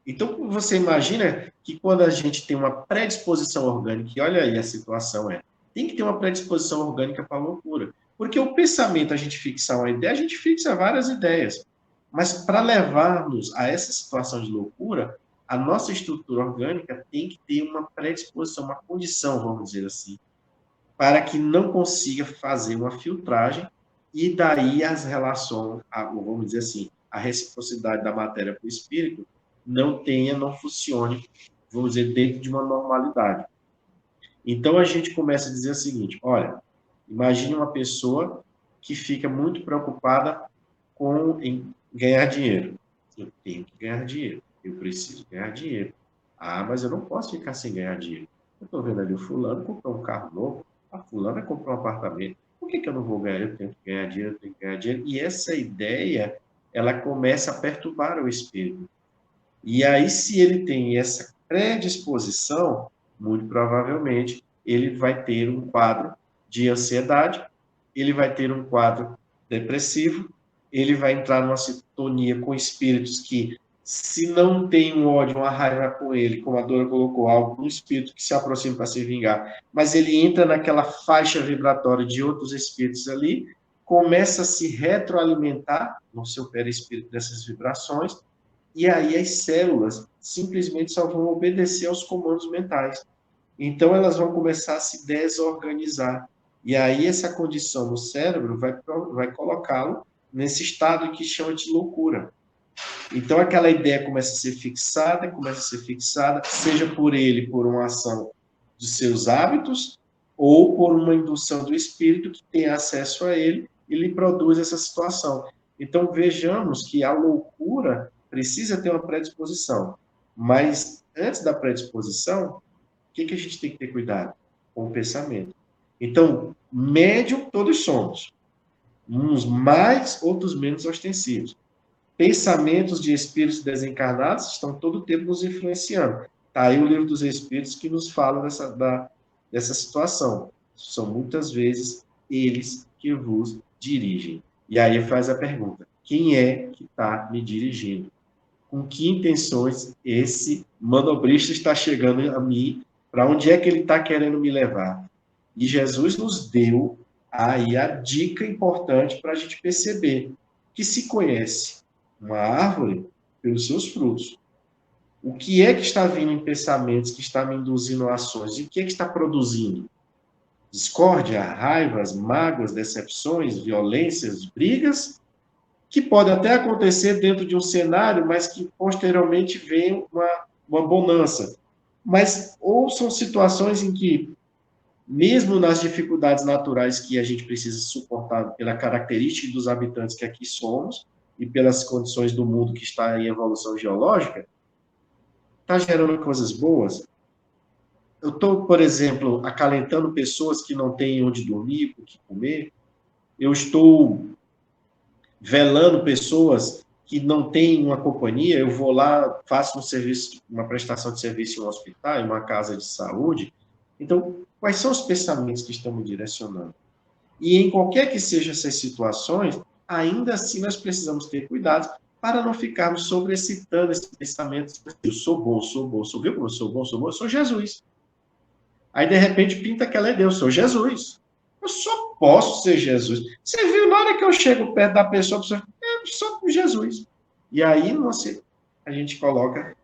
Então, você imagina que quando a gente tem uma predisposição orgânica, e olha aí a situação tem que ter uma predisposição orgânica para a loucura. Porque o pensamento, a gente fixar uma ideia, a gente fixa várias ideias. Mas para levar-nos a essa situação de loucura, a nossa estrutura orgânica tem que ter uma predisposição, uma condição, vamos dizer assim, para que não consiga fazer uma filtragem e daí as relações, vamos dizer assim, a reciprocidade da matéria para o espírito não funcione, vamos dizer, dentro de uma normalidade. Então a gente começa a dizer o seguinte, olha, imagine uma pessoa que fica muito preocupada em ganhar dinheiro. Eu tenho que ganhar dinheiro, eu preciso ganhar dinheiro. Ah, mas eu não posso ficar sem ganhar dinheiro. Eu estou vendo ali o fulano comprou um carro novo, a fulana comprou um apartamento. Por que eu não vou ganhar? Eu tenho que ganhar dinheiro, eu tenho que ganhar dinheiro. E essa ideia, ela começa a perturbar o espírito. E aí, se ele tem essa predisposição, muito provavelmente, ele vai ter um quadro de ansiedade, ele vai ter um quadro depressivo, ele vai entrar numa sintonia com espíritos que, se não tem um ódio, uma raiva com ele, como a Dora colocou, um espírito que se aproxima para se vingar, mas ele entra naquela faixa vibratória de outros espíritos ali, começa a se retroalimentar no seu perispírito dessas vibrações, e aí as células simplesmente só vão obedecer aos comandos mentais. Então elas vão começar a se desorganizar. E aí essa condição no cérebro vai colocá-lo nesse estado que chama de loucura. Então aquela ideia começa a ser fixada, seja por ele, por uma ação dos seus hábitos, ou por uma indução do espírito que tem acesso a ele e lhe produz essa situação. Então vejamos que a loucura precisa ter uma predisposição. Mas antes da predisposição, o que a gente tem que ter cuidado? Com o pensamento. Então, médium todos somos. Uns mais, outros menos ostensivos. Pensamentos de espíritos desencarnados estão todo o tempo nos influenciando. Está aí o Livro dos Espíritos que nos fala dessa situação. São muitas vezes eles que vos dirigem. E aí faz a pergunta, quem é que está me dirigindo? Com que intenções esse manobrista está chegando a mim? Para onde é que ele está querendo me levar? E Jesus nos deu aí a dica importante para a gente perceber que se conhece uma árvore pelos seus frutos. O que é que está vindo em pensamentos que está me induzindo a ações? E o que é que está produzindo? Discórdia, raivas, mágoas, decepções, violências, brigas, que pode até acontecer dentro de um cenário, mas que posteriormente vem uma bonança. Mas ou são situações em que mesmo nas dificuldades naturais que a gente precisa suportar pela característica dos habitantes que aqui somos e pelas condições do mundo que está em evolução geológica, está gerando coisas boas. Eu estou, por exemplo, acalentando pessoas que não têm onde dormir, o que comer. Eu estou velando pessoas que não têm uma companhia. Eu vou lá, faço um serviço, uma prestação de serviço em um hospital, em uma casa de saúde. Então, quais são os pensamentos que estão me direcionando? E em qualquer que sejam essas situações, ainda assim nós precisamos ter cuidado para não ficarmos sobrecitando esse pensamento. Eu sou bom, sou bom, sou viu como eu sou bom, eu sou Jesus. Aí, de repente, pinta que ela é Deus, sou Jesus. Eu só posso ser Jesus. Você viu, na hora que eu chego perto da pessoa, eu sou Jesus. E aí a gente coloca,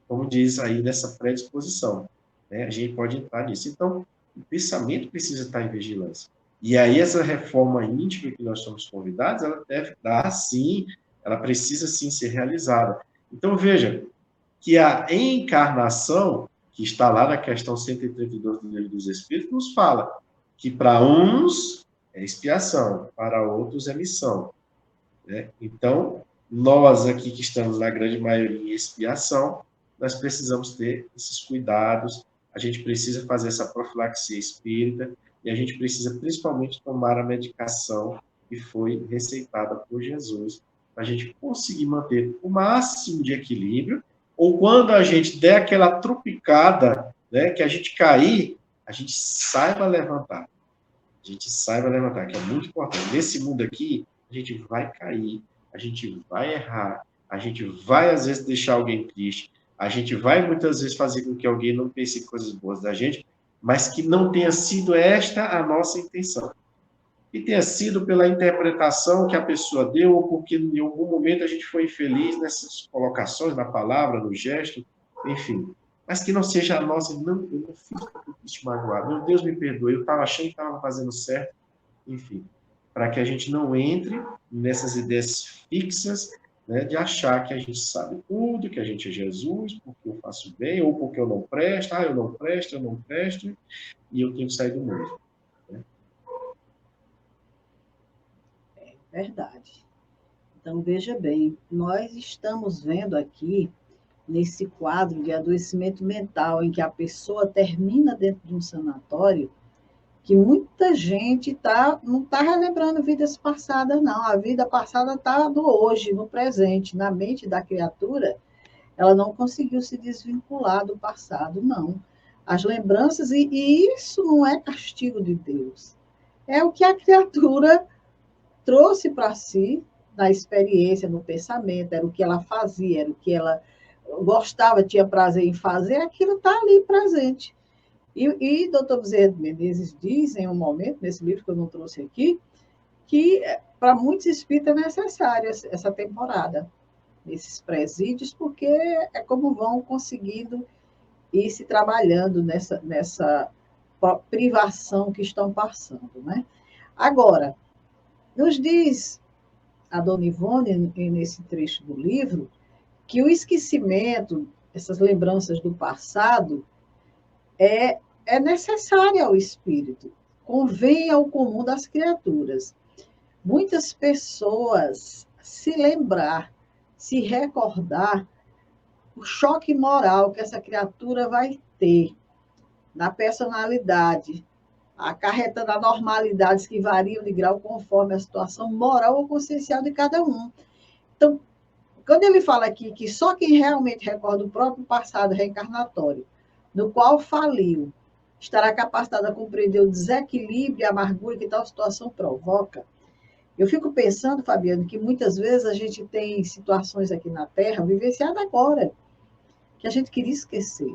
como diz aí, nessa predisposição. Né? A gente pode entrar nisso. Então, o pensamento precisa estar em vigilância. E aí, essa reforma íntima que nós somos convidados, ela deve dar, sim, ela precisa, sim, ser realizada. Então, veja, que a encarnação, que está lá na questão 132 do Livro dos Espíritos, nos fala que para uns é expiação, para outros é missão. Né? Então, nós aqui que estamos na grande maioria em expiação, nós precisamos ter esses cuidados, a gente precisa fazer essa profilaxia espírita e a gente precisa principalmente tomar a medicação que foi receitada por Jesus, para a gente conseguir manter o máximo de equilíbrio, ou quando a gente der aquela trupicada, né, que a gente cair, a gente saiba levantar. A gente saiba levantar, que é muito importante. Nesse mundo aqui, a gente vai cair, a gente vai errar, a gente vai, às vezes, deixar alguém triste, a gente vai, muitas vezes, fazer com que alguém não pense coisas boas da gente, mas que não tenha sido esta a nossa intenção. Que tenha sido pela interpretação que a pessoa deu, ou porque em algum momento a gente foi infeliz nessas colocações, na palavra, no gesto, enfim. Mas que não seja a nossa, não, eu não fiz porque eu quis te magoar. Meu Deus, me perdoe, eu estava achando que estava fazendo certo, enfim. Para que a gente não entre nessas ideias fixas, né, de achar que a gente sabe tudo, que a gente é Jesus, porque eu faço bem, ou porque eu não presto, eu não presto, e eu tenho que sair do mundo. Verdade. Então, veja bem, nós estamos vendo aqui, nesse quadro de adoecimento mental, em que a pessoa termina dentro de um sanatório, que muita gente não está relembrando vidas passadas, não. A vida passada está no hoje, no presente, na mente da criatura. Ela não conseguiu se desvincular do passado, não. As lembranças, e isso não é castigo de Deus. É o que a criatura trouxe para si, na experiência, no pensamento, era o que ela fazia, era o que ela gostava, tinha prazer em fazer, aquilo está ali presente. E doutor Bezerra de Menezes diz, em um momento, nesse livro que eu não trouxe aqui, que para muitos espíritos é necessária essa temporada, nesses presídios, porque é como vão conseguindo ir se trabalhando nessa privação que estão passando. Né? Agora, nos diz a dona Ivone, nesse trecho do livro, que o esquecimento, essas lembranças do passado, é necessário ao espírito, convém ao comum das criaturas. Muitas pessoas se lembrar, se recordar o choque moral que essa criatura vai ter na personalidade, acarretando anormalidades que variam de grau conforme a situação moral ou consciencial de cada um. Então, quando ele fala aqui que só quem realmente recorda o próprio passado reencarnatório, no qual faliu, estará capacitado a compreender o desequilíbrio e a amargura que tal situação provoca. Eu fico pensando, Fabiano, que muitas vezes a gente tem situações aqui na Terra, vivenciadas agora, que a gente queria esquecer.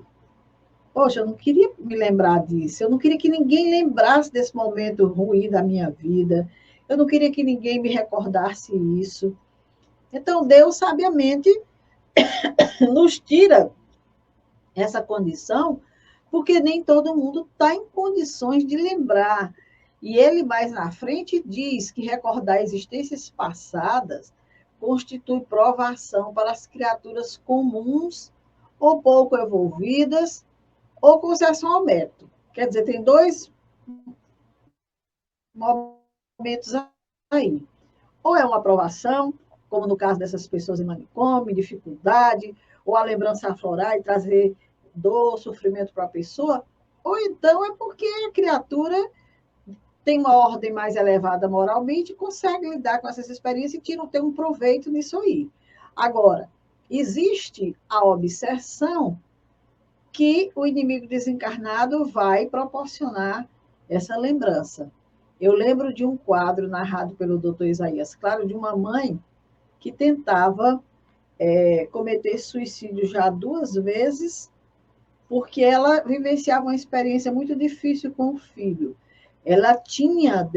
Poxa, eu não queria me lembrar disso, eu não queria que ninguém lembrasse desse momento ruim da minha vida, eu não queria que ninguém me recordasse isso. Então, Deus, sabiamente, nos tira essa condição, porque nem todo mundo está em condições de lembrar. E ele, mais na frente, diz que recordar existências passadas constitui provação para as criaturas comuns ou pouco evolvidas ou concessão ao método. Quer dizer, tem dois momentos aí. Ou é uma aprovação, como no caso dessas pessoas em manicômio, dificuldade, ou a lembrança aflorar e trazer dor, sofrimento para a pessoa, ou então é porque a criatura tem uma ordem mais elevada moralmente e consegue lidar com essas experiências e tem um proveito nisso aí. Agora, existe a obsessão que o inimigo desencarnado vai proporcionar essa lembrança. Eu lembro de um quadro narrado pelo Dr. Isaías Claro, de uma mãe que tentava cometer suicídio já 2 vezes, porque ela vivenciava uma experiência muito difícil com o filho. Ela tinha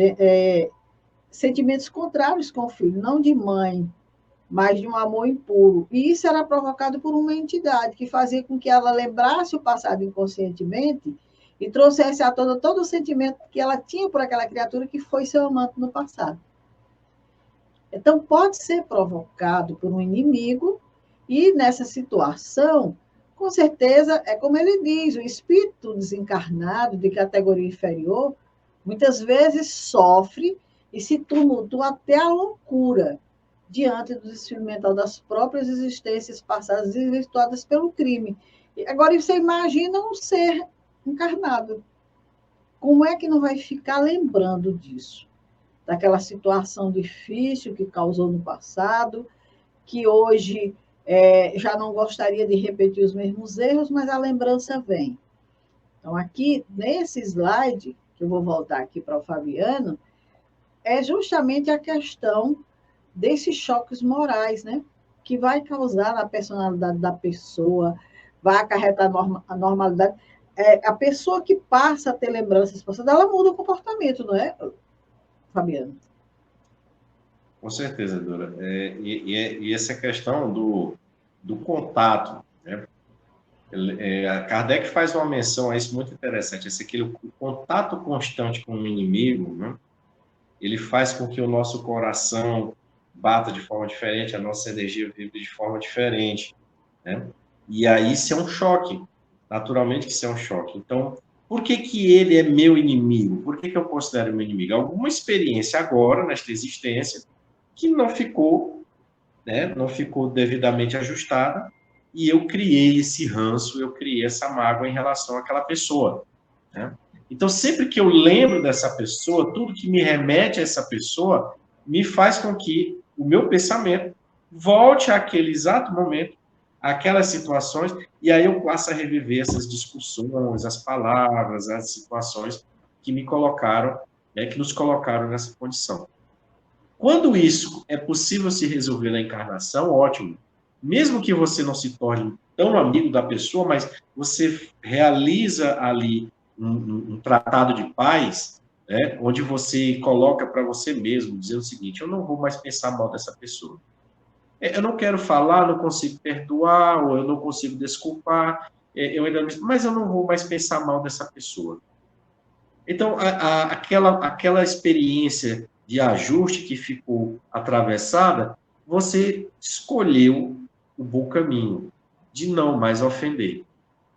sentimentos contrários com o filho, não de mãe, mas de um amor impuro. E isso era provocado por uma entidade que fazia com que ela lembrasse o passado inconscientemente e trouxesse à tona todo o sentimento que ela tinha por aquela criatura que foi seu amante no passado. Então, pode ser provocado por um inimigo e, nessa situação, com certeza, é como ele diz, o espírito desencarnado de categoria inferior, muitas vezes sofre e se tumultua até a loucura diante do desfile mental das próprias existências passadas desvirtuadas pelo crime. Agora, você imagina um ser encarnado. Como é que não vai ficar lembrando disso? Daquela situação difícil que causou no passado, que hoje já não gostaria de repetir os mesmos erros, mas a lembrança vem. Então, aqui, nesse slide, que eu vou voltar aqui para o Fabiano, é justamente a questão desses choques morais, né? Que vai causar na personalidade da pessoa, vai acarretar a normalidade. A pessoa que passa a ter lembranças passadas, ela muda o comportamento, não é, Fabiano? Com certeza, Dora. E essa questão do contato, né? Kardec faz uma menção a isso muito interessante. O contato constante com o inimigo, né? Ele faz com que o nosso coração bata de forma diferente, a nossa energia vibre de forma diferente, né? E aí isso é um choque, naturalmente que isso é um choque. Então, por que que ele é meu inimigo? Por que que eu considero meu inimigo? Alguma experiência agora, nesta existência, que não ficou, né? Não ficou devidamente ajustada, e eu criei esse ranço, eu criei essa mágoa em relação àquela pessoa, né? Então, sempre que eu lembro dessa pessoa, tudo que me remete a essa pessoa me faz com que o meu pensamento volte àquele exato momento, àquelas situações, e aí eu passo a reviver essas discussões, as palavras, as situações que me colocaram, né, que nos colocaram nessa condição. Quando isso é possível se resolver na encarnação, ótimo. Mesmo que você não se torne tão amigo da pessoa, mas você realiza ali um tratado de paz, né, onde você coloca para você mesmo, dizendo o seguinte: eu não vou mais pensar mal dessa pessoa. Eu não quero falar, não consigo perdoar, ou eu não consigo desculpar, mas eu não vou mais pensar mal dessa pessoa. Então, aquela experiência de ajuste que ficou atravessada, você escolheu o bom caminho, de não mais ofender.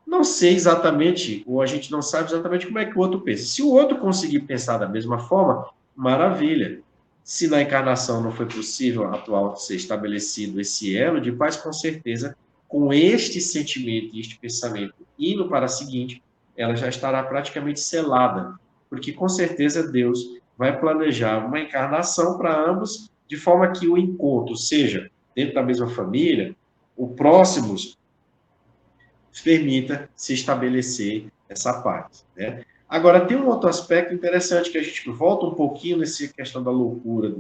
Não sei exatamente, ou a gente não sabe exatamente como é que o outro pensa. Se o outro conseguir pensar da mesma forma, maravilha. Se na encarnação não foi possível atual ser estabelecido esse elo de paz, com certeza, com este sentimento e este pensamento indo para a seguinte, ela já estará praticamente selada, porque com certeza Deus vai planejar uma encarnação para ambos, de forma que o encontro seja dentro da mesma família, o próximos permita se estabelecer essa paz, né? Agora, tem um outro aspecto interessante que a gente volta um pouquinho nessa questão da loucura,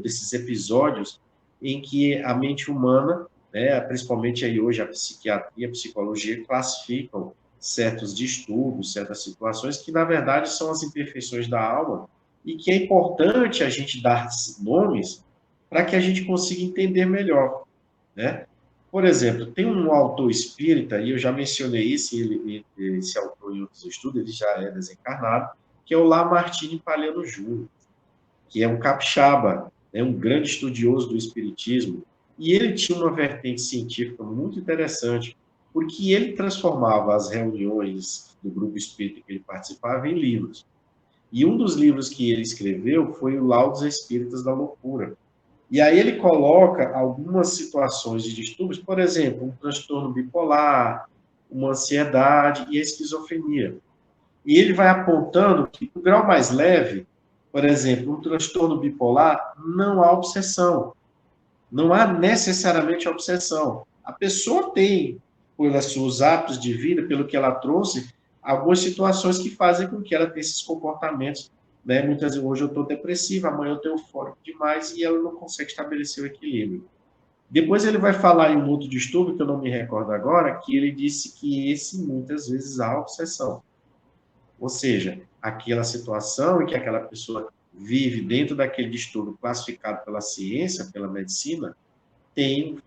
desses episódios em que a mente humana, né, principalmente aí hoje a psiquiatria, a psicologia, classificam certos distúrbios, certas situações que, na verdade, são as imperfeições da alma e que é importante a gente dar nomes para que a gente consiga entender melhor, né? Por exemplo, tem um autor espírita, e eu já mencionei esse autor em outros estudos, ele já é desencarnado, que é o Lamartine Palhano Júnior, que é um capixaba, né, um grande estudioso do espiritismo, e ele tinha uma vertente científica muito interessante, porque ele transformava as reuniões do grupo espírita que ele participava em livros. E um dos livros que ele escreveu foi o Laudos Espíritas da Loucura. E aí ele coloca algumas situações de distúrbios, por exemplo, um transtorno bipolar, uma ansiedade e a esquizofrenia. E ele vai apontando que, no grau mais leve, por exemplo, um transtorno bipolar, não há obsessão. Não há necessariamente obsessão. A pessoa tem, pelos seus hábitos de vida, pelo que ela trouxe, algumas situações que fazem com que ela tenha esses comportamentos. Né? Muitas vezes, hoje eu estou depressiva, amanhã eu estou eufórico demais e ela não consegue estabelecer o equilíbrio. Depois ele vai falar em um outro distúrbio, que eu não me recordo agora, que ele disse que esse, muitas vezes, há obsessão. Ou seja, aquela situação em que aquela pessoa vive dentro daquele distúrbio classificado pela ciência, pela medicina,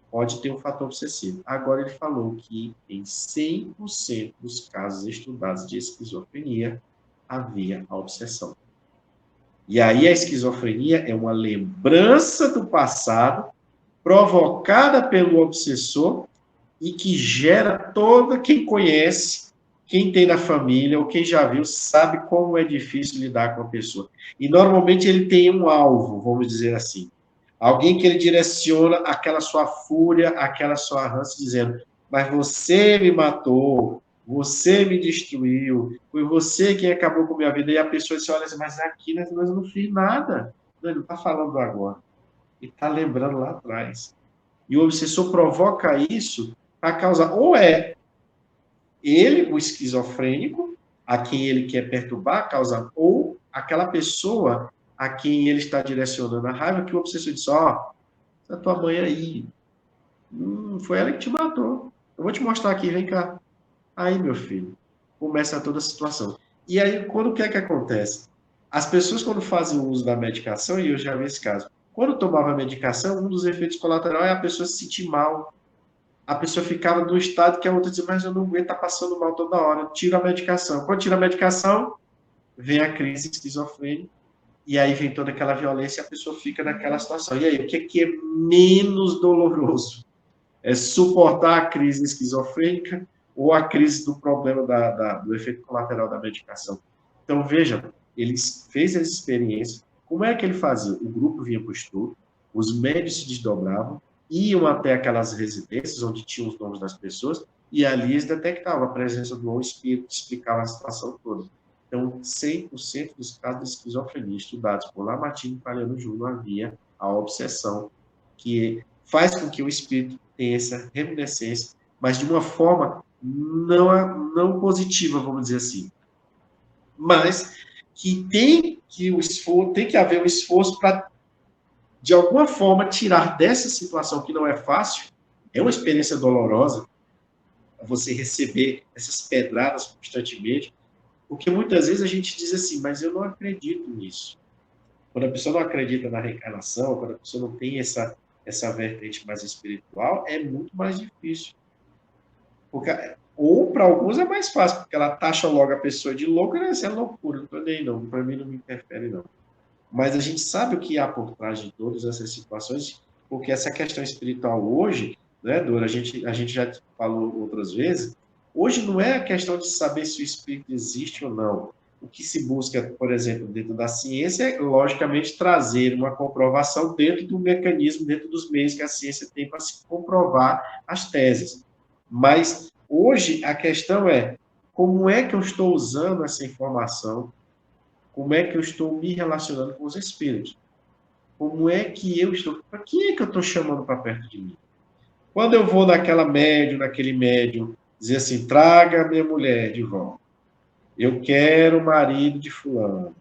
pode ter um fator obsessivo. Agora ele falou que em 100% dos casos estudados de esquizofrenia havia a obsessão. E aí a esquizofrenia é uma lembrança do passado provocada pelo obsessor e que gera toda quem conhece, quem tem na família ou quem já viu, sabe como é difícil lidar com a pessoa. E normalmente ele tem um alvo, vamos dizer assim. Alguém que ele direciona aquela sua fúria, aquela sua rança, dizendo: mas você me matou, você me destruiu, foi você quem acabou com a minha vida. E a pessoa diz: olha, mas aqui eu não fiz nada. Não, ele não está falando agora. Ele está lembrando lá atrás. E o obsessor provoca isso para causar, ou é ele, o esquizofrênico, a quem ele quer perturbar, causar, ou aquela pessoa a quem ele está direcionando a raiva, que o obsessor diz: ó, essa tua mãe aí, foi ela que te matou. Eu vou te mostrar aqui, vem cá. Aí, meu filho, começa toda a situação. E aí, quando o que é que acontece? As pessoas, quando fazem o uso da medicação, e eu já vi esse caso, quando tomava a medicação, um dos efeitos colaterais é a pessoa se sentir mal. A pessoa ficava no estado que a outra dizia: mas eu não aguento, tá passando mal toda hora, tira a medicação. Quando tira a medicação, vem a crise esquizofrênica, e aí vem toda aquela violência e a pessoa fica naquela situação. E aí, o que é menos doloroso? É suportar a crise esquizofrênica ou a crise do problema do efeito colateral da medicação? Então, veja, ele fez essa experiência. Como é que ele fazia? O grupo vinha para o estudo, os médios se desdobravam, iam até aquelas residências onde tinham os nomes das pessoas, e ali eles detectavam a presença do espírito, explicavam a situação toda. Então, 100% dos casos de esquizofrenia estudados por Lamartine e Palhano Júnior havia a obsessão, que faz com que o espírito tenha essa reminiscência, mas de uma forma não positiva, vamos dizer assim. Mas que tem que haver um esforço para, de alguma forma, tirar dessa situação que não é fácil. É uma experiência dolorosa você receber essas pedradas constantemente, porque muitas vezes a gente diz assim: mas eu não acredito nisso. Quando a pessoa não acredita na reencarnação, quando a pessoa não tem essa vertente mais espiritual, é muito mais difícil. Ou para alguns é mais fácil, porque ela taxa logo a pessoa de louca, né? Isso é loucura, não estou nem não, para mim não me interfere não. Mas a gente sabe o que há por trás de todas essas situações, porque essa questão espiritual hoje, né, Dora, a gente já falou outras vezes, hoje não é a questão de saber se o espírito existe ou não. O que se busca, por exemplo, dentro da ciência é, logicamente, trazer uma comprovação dentro do mecanismo, dentro dos meios que a ciência tem para se comprovar as teses. Mas, hoje, a questão é: como é que eu estou usando essa informação? Como é que eu estou me relacionando com os espíritos? Como é que eu estou... Para quem é que eu estou chamando para perto de mim? Quando eu vou naquele médium, dizer assim: traga minha mulher de volta. Eu quero o marido de fulano.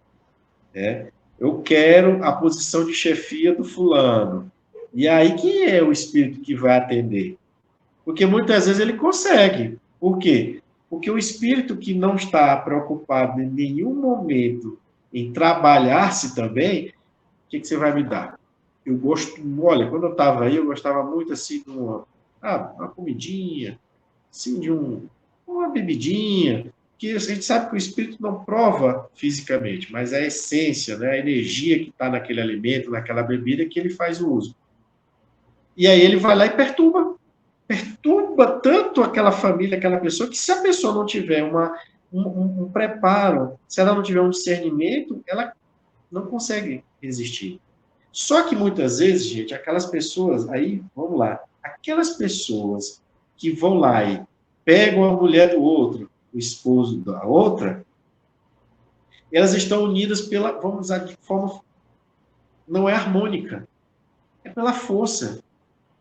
Né? Eu quero a posição de chefia do fulano. E aí, quem é o espírito que vai atender? Porque muitas vezes ele consegue. Por quê? Porque o espírito que não está preocupado em nenhum momento em trabalhar-se também, o que você vai me dar? Eu gosto, olha, quando eu estava aí, eu gostava muito assim de uma comidinha, assim, de uma bebidinha, que a gente sabe que o espírito não prova fisicamente, mas a essência, né, a energia que está naquele alimento, naquela bebida, que ele faz o uso. E aí ele vai lá e perturba tanto aquela família, aquela pessoa, que se a pessoa não tiver um preparo. Se ela não tiver um discernimento, ela não consegue resistir. Só que muitas vezes, gente, aquelas pessoas, aí, vamos lá, aquelas pessoas que vão lá e pegam a mulher do outro, o esposo da outra, elas estão unidas pela, vamos usar de forma, não é harmônica, é pela força.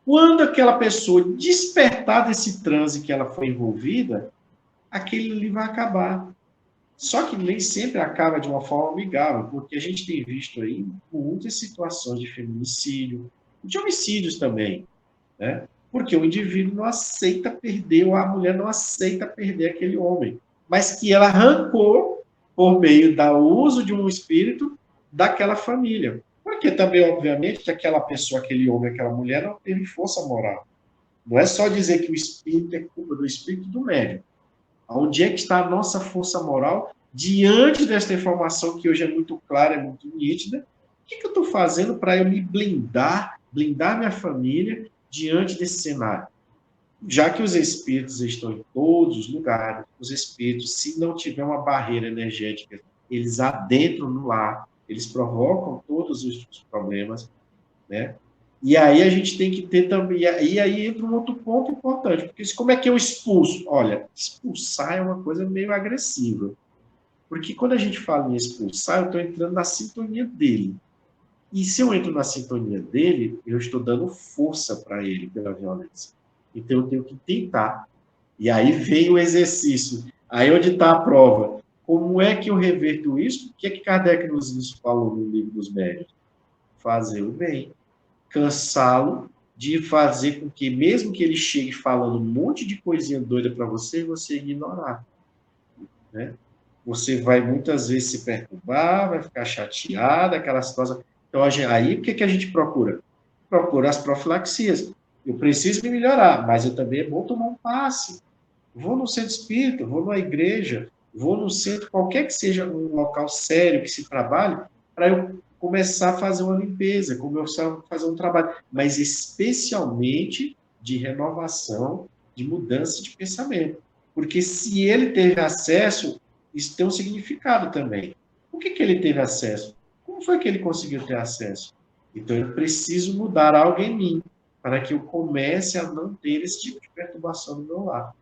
Quando aquela pessoa despertar desse transe que ela foi envolvida, aquele ali vai acabar. Só que nem sempre acaba de uma forma amigável, porque a gente tem visto aí muitas situações de feminicídio, de homicídios também, né? Porque o indivíduo não aceita perder, ou a mulher não aceita perder aquele homem, mas que ela arrancou por meio do uso de um espírito daquela família. Porque também, obviamente, que aquela pessoa, aquele homem, aquela mulher não teve força moral. Não é só dizer que o espírito é culpa do espírito do médium. Onde é que está a nossa força moral diante desta informação que hoje é muito clara, é muito nítida? O que eu estou fazendo para eu me blindar minha família diante desse cenário? Já que os espíritos estão em todos os lugares, os espíritos, se não tiver uma barreira energética, eles adentram no lar, eles provocam todos os problemas, né? E aí a gente tem que ter também. E aí entra um outro ponto importante, porque como é que eu expulso? Olha, expulsar é uma coisa meio agressiva. Porque quando a gente fala em expulsar, eu estou entrando na sintonia dele. E se eu entro na sintonia dele, eu estou dando força para ele pela violência. Então eu tenho que tentar. E aí vem o exercício. Aí onde está a prova? Como é que eu reverto isso? O que é que Kardec nos falou no livro dos médios? Fazer o bem, cansá-lo de fazer com que, mesmo que ele chegue falando um monte de coisinha doida para você, você ignorar, né? Você vai muitas vezes se perturbar, vai ficar chateada, aquela situação. Então, aí, o que a gente procura? Procura as profilaxias. Eu preciso me melhorar, mas eu também é bom tomar um passe. Vou no centro espírita, vou numa igreja, vou no centro, qualquer que seja um local sério que se trabalhe, para eu começar a fazer uma limpeza, começar a fazer um trabalho, mas especialmente de renovação, de mudança de pensamento. Porque se ele teve acesso, isso tem um significado também. Por que ele teve acesso? Como foi que ele conseguiu ter acesso? Então, eu preciso mudar algo em mim para que eu comece a não ter esse tipo de perturbação no meu lar.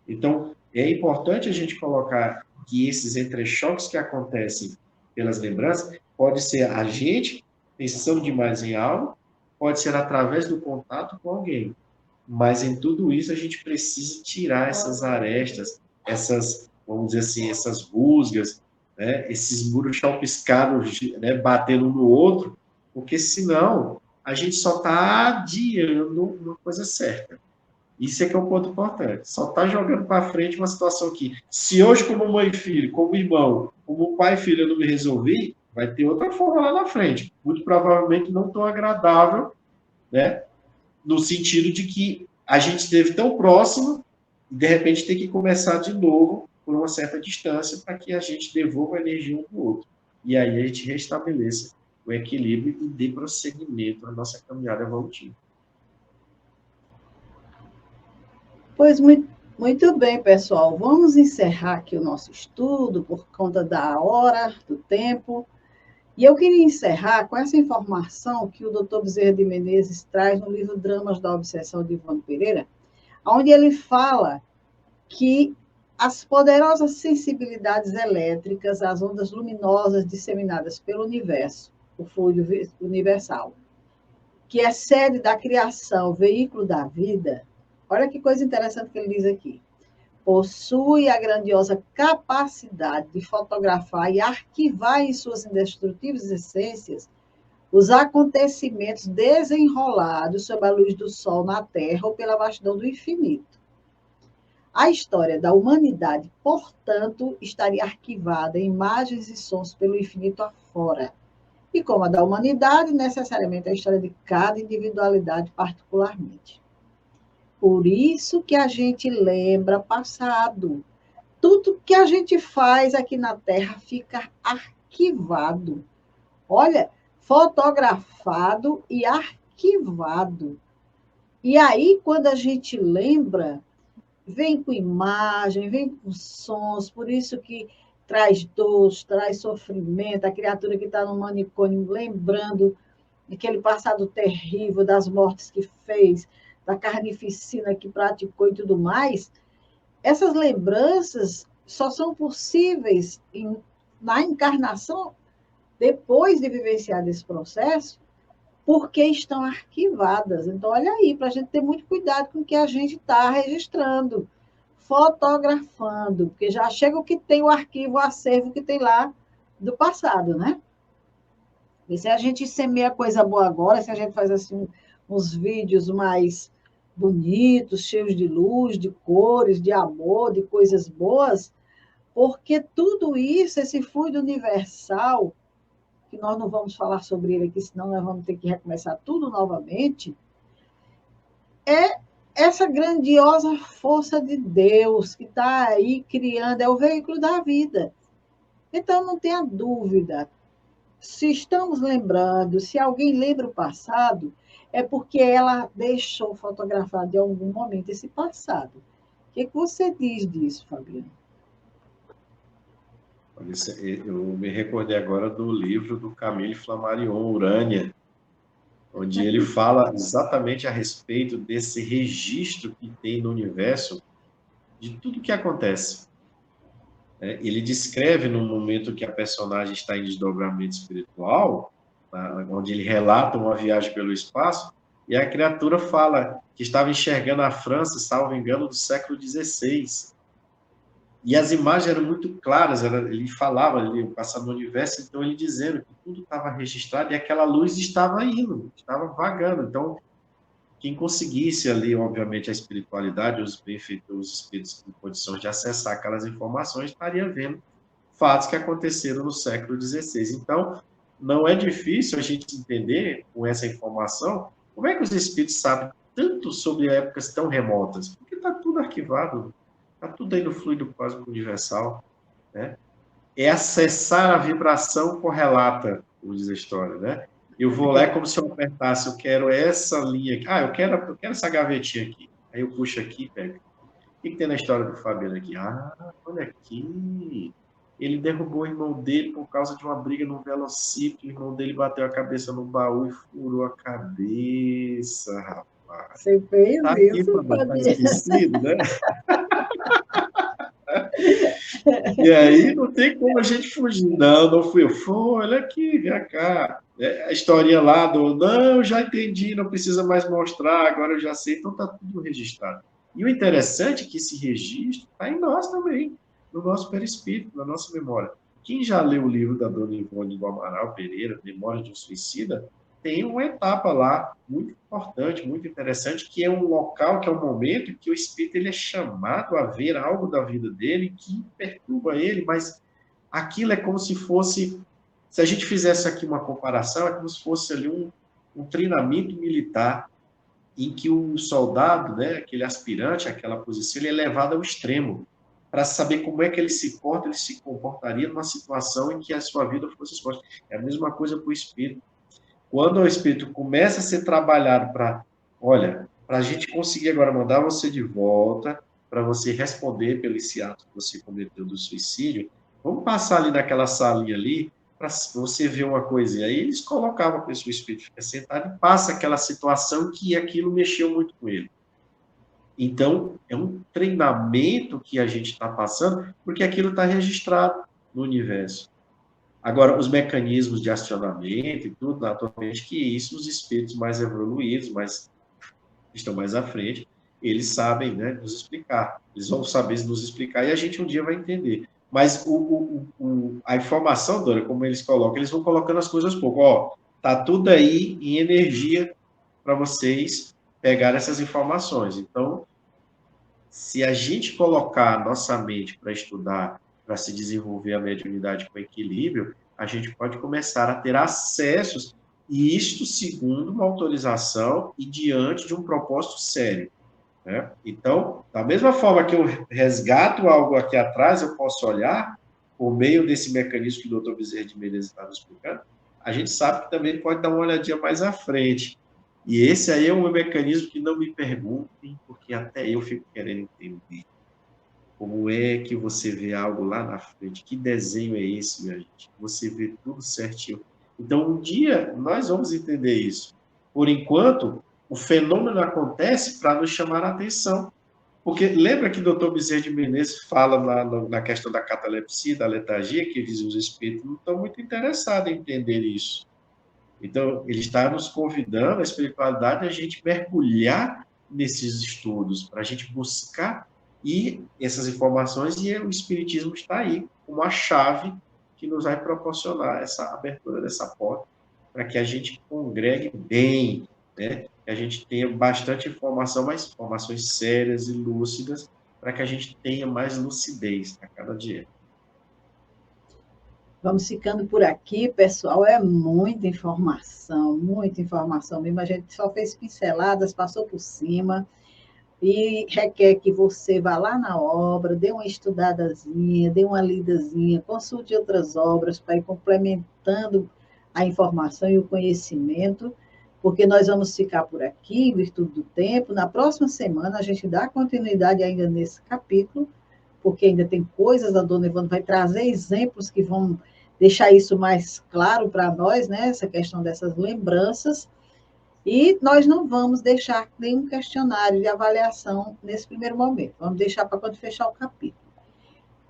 Então, é importante a gente colocar que esses entrechoques que acontecem pelas lembranças pode ser a gente pensando demais em algo, pode ser através do contato com alguém. Mas em tudo isso a gente precisa tirar essas arestas, essas, vamos dizer assim, essas rusgas, né, esses muros chapiscados, né, batendo um no outro, porque senão a gente só está adiando uma coisa certa. Isso é que é um ponto importante. Só está jogando para frente uma situação que, se hoje, como mãe e filho, como irmão, como pai e filho, eu não me resolvi, vai ter outra forma lá na frente. Muito provavelmente não tão agradável, né? No sentido de que a gente esteve tão próximo e, de repente, tem que começar de novo por uma certa distância para que a gente devolva a energia um do outro. E aí a gente restabeleça o equilíbrio e dê prosseguimento à nossa caminhada evolutiva. Pois muito bem, pessoal. Vamos encerrar aqui o nosso estudo por conta da hora, do tempo. E eu queria encerrar com essa informação que o Dr. Bezerra de Menezes traz no livro Dramas da Obsessão de Ivone Pereira, onde ele fala que as poderosas sensibilidades elétricas, as ondas luminosas disseminadas pelo universo, o fluido universal, que é sede da criação, veículo da vida, olha que coisa interessante que ele diz aqui, possui a grandiosa capacidade de fotografar e arquivar em suas indestrutíveis essências os acontecimentos desenrolados sob a luz do sol na Terra ou pela vastidão do infinito. A história da humanidade, portanto, estaria arquivada em imagens e sons pelo infinito afora. E como a da humanidade, necessariamente a história de cada individualidade particularmente. Por isso que a gente lembra passado. Tudo que a gente faz aqui na Terra fica arquivado. Olha, fotografado e arquivado. E aí, quando a gente lembra, vem com imagem, vem com sons, por isso que traz dor, traz sofrimento, a criatura que está no manicômio lembrando daquele passado terrível, das mortes que fez, da carnificina que praticou e tudo mais, essas lembranças só são possíveis na encarnação, depois de vivenciar esse processo, porque estão arquivadas. Então, olha aí, para a gente ter muito cuidado com o que a gente está registrando, fotografando, porque já chega o que tem o arquivo, o acervo que tem lá do passado, né? E se a gente semeia coisa boa agora, se a gente faz assim uns vídeos mais bonitos, cheios de luz, de cores, de amor, de coisas boas, porque tudo isso, esse fluido universal, que nós não vamos falar sobre ele aqui, senão nós vamos ter que recomeçar tudo novamente, é essa grandiosa força de Deus que está aí criando, é o veículo da vida. Então, não tenha dúvida, se estamos lembrando, se alguém lembra o passado, é porque ela deixou fotografado em algum momento esse passado. O que você diz disso, Fabiano? Eu me recordei agora do livro do Camille Flammarion, Urânia, onde ele fala exatamente a respeito desse registro que tem no universo de tudo que acontece. Ele descreve no momento que a personagem está em desdobramento espiritual, onde ele relata uma viagem pelo espaço, e a criatura fala que estava enxergando a França, salvo engano, do século XVI. E as imagens eram muito claras, ele falava ali, passando no universo, então ele dizendo que tudo estava registrado e aquela luz estava indo, estava vagando. Então, quem conseguisse ali, obviamente, a espiritualidade, os benfeitores, os espíritos em condições de acessar aquelas informações, estaria vendo fatos que aconteceram no século XVI. Então, não é difícil a gente entender, com essa informação, como é que os espíritos sabem tanto sobre épocas tão remotas, porque está tudo arquivado, está tudo aí no fluido cósmico universal, né? É acessar a vibração correlata, como diz a história, né? Eu vou lá, é como se eu apertasse, eu quero essa linha aqui. Eu quero essa gavetinha aqui. Aí eu puxo aqui e pego. O que tem na história do Fabiano aqui? Olha aqui. Ele derrubou o irmão dele por causa de uma briga no velocípede. O irmão dele bateu a cabeça no baú e furou a cabeça, rapaz. Você fez Tá aqui, isso, Fabiano, tá Fabiano? esquecido, né? E aí não tem como a gente fugir. Não, não fui eu. Foi, olha aqui, vem cá. A historinha lá do, não, já entendi, não precisa mais mostrar, agora eu já sei, então está tudo registrado. E o interessante é que esse registro está em nós também, no nosso perispírito, na nossa memória. Quem já leu o livro da dona Ivone do Amaral Pereira, Memória de um Suicida, tem uma etapa lá muito importante, muito interessante, que é um local, que é um momento em que o espírito ele é chamado a ver algo da vida dele que perturba ele, mas aquilo é como se fosse, se a gente fizesse aqui uma comparação, é como se fosse ali um treinamento militar em que o soldado, né, aquele aspirante, aquela posição, ele é levado ao extremo para saber como é que ele se porta, ele se comportaria numa situação em que a sua vida fosse exposta. É a mesma coisa para o espírito. Quando o espírito começa a ser trabalhado para, olha, para a gente conseguir agora mandar você de volta, para você responder pelo esse ato que você cometeu do suicídio, vamos passar ali naquela salinha ali, para você ver uma coisa. E aí eles colocavam a pessoa, o espírito fica sentado e passa aquela situação que aquilo mexeu muito com ele. Então, é um treinamento que a gente está passando, porque aquilo está registrado no universo. Agora, os mecanismos de acionamento e tudo, naturalmente, que isso os espíritos mais evoluídos, mais estão mais à frente, eles sabem, né, nos explicar. Eles vão saber nos explicar e a gente um dia vai entender. Mas a informação, Dora, como eles colocam, eles vão colocando as coisas pouco. Ó, tá tudo aí em energia para vocês pegar essas informações. Então, se a gente colocar a nossa mente para estudar, para se desenvolver a mediunidade com equilíbrio, a gente pode começar a ter acessos, e isto segundo uma autorização e diante de um propósito sério. Né? Então, da mesma forma que eu resgato algo aqui atrás, eu posso olhar, por meio desse mecanismo que o Dr. Bezerra de Menezes estava explicando, a gente sabe que também pode dar uma olhadinha mais à frente. E esse aí é um mecanismo que não me perguntem, porque até eu fico querendo entender. Como é que você vê algo lá na frente? Que desenho é esse, minha gente? Você vê tudo certinho. Então, um dia nós vamos entender isso. Por enquanto, o fenômeno acontece para nos chamar a atenção. Porque lembra que o doutor Bezerra de Menezes fala na questão da catalepsia, da letargia, que diz que os espíritos não estão muito interessados em entender isso. Então, ele está nos convidando, a espiritualidade, a gente mergulhar nesses estudos, para a gente buscar essas informações, e o Espiritismo está aí, como a chave que nos vai proporcionar essa abertura dessa porta, para que a gente congregue bem, né? Que a gente tenha bastante informação, mas informações sérias e lúcidas, para que a gente tenha mais lucidez a cada dia. Vamos ficando por aqui, pessoal. É muita informação mesmo. A gente só fez pinceladas, passou por cima, e requer que você vá lá na obra, dê uma estudadazinha, dê uma lidazinha, consulte outras obras para ir complementando a informação e o conhecimento, porque nós vamos ficar por aqui, em virtude do tempo. Na próxima semana, a gente dá continuidade ainda nesse capítulo, porque ainda tem coisas, a dona Ivone vai trazer exemplos que vão deixar isso mais claro para nós, né? Essa questão dessas lembranças. E nós não vamos deixar nenhum questionário de avaliação nesse primeiro momento. Vamos deixar para quando fechar o capítulo.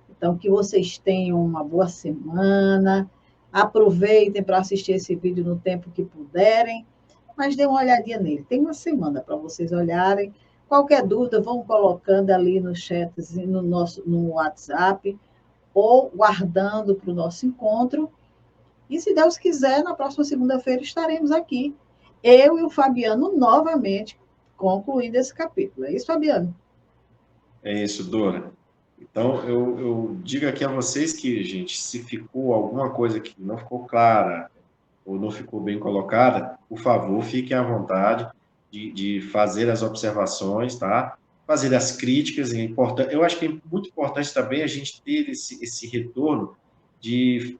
Então, que vocês tenham uma boa semana. Aproveitem para assistir esse vídeo no tempo que puderem, mas dê uma olhadinha nele. Tem uma semana para vocês olharem. Qualquer dúvida, vão colocando ali no chat, no WhatsApp, ou guardando para o nosso encontro. E, se Deus quiser, na próxima segunda-feira estaremos aqui, eu e o Fabiano, novamente, concluindo esse capítulo. É isso, Fabiano? É isso, Dora. Então, eu digo aqui a vocês que, gente, se ficou alguma coisa que não ficou clara ou não ficou bem colocada, por favor, fiquem à vontade de fazer as observações, tá? Fazer as críticas. É importante. Eu acho que é muito importante também a gente ter esse retorno de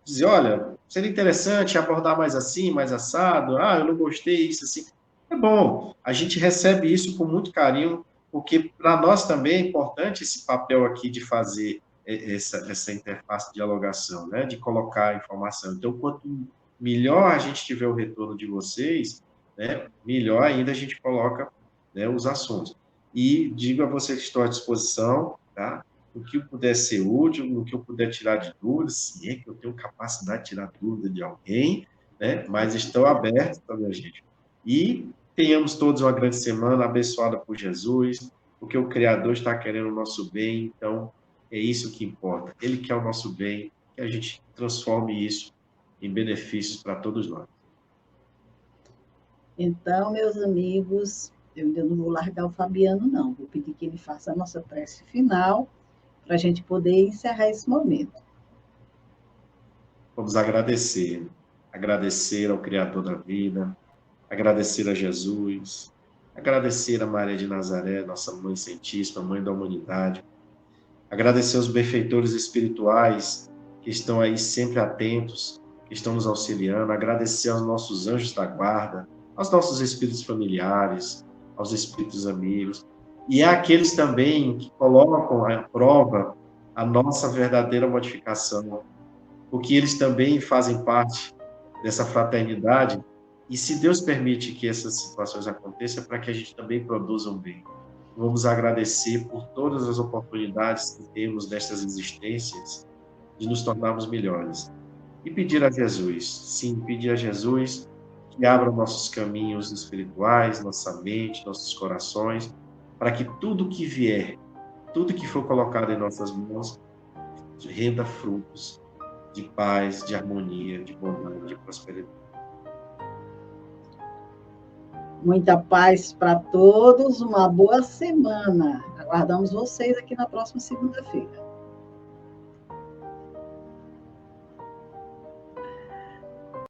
dizer, olha, seria interessante abordar mais assim, mais assado, eu não gostei, isso assim. É bom, a gente recebe isso com muito carinho, porque para nós também é importante esse papel aqui de fazer essa interface de dialogação, né, de colocar a informação. Então, quanto melhor a gente tiver o retorno de vocês, né, melhor ainda a gente coloca, né, os assuntos. E digo a vocês que estou à disposição, tá? No que eu puder ser útil, no que eu puder tirar de dúvidas, se é que eu tenho capacidade de tirar dúvida de alguém, né? Mas estou aberto, tá, minha gente? E tenhamos todos uma grande semana abençoada por Jesus, porque o Criador está querendo o nosso bem, então é isso que importa. Ele quer o nosso bem, que a gente transforme isso em benefícios para todos nós. Então, meus amigos, eu ainda não vou largar o Fabiano, não. Vou pedir que ele faça a nossa prece final, para a gente poder encerrar esse momento. Vamos agradecer. Agradecer ao Criador da vida, agradecer a Jesus, agradecer a Maria de Nazaré, nossa Mãe Santíssima, Mãe da Humanidade, agradecer aos benfeitores espirituais que estão aí sempre atentos, que estão nos auxiliando, agradecer aos nossos anjos da guarda, aos nossos espíritos familiares, aos espíritos amigos, e àqueles também que colocam à prova a nossa verdadeira modificação, porque eles também fazem parte dessa fraternidade, e se Deus permite que essas situações aconteçam, é para que a gente também produza um bem. Vamos agradecer por todas as oportunidades que temos nestas existências de nos tornarmos melhores. E pedir a Jesus, sim, pedir a Jesus que abra nossos caminhos espirituais, nossa mente, nossos corações, para que tudo que vier, tudo que for colocado em nossas mãos, renda frutos de paz, de harmonia, de bondade, de prosperidade. Muita paz para todos, uma boa semana. Aguardamos vocês aqui na próxima segunda-feira.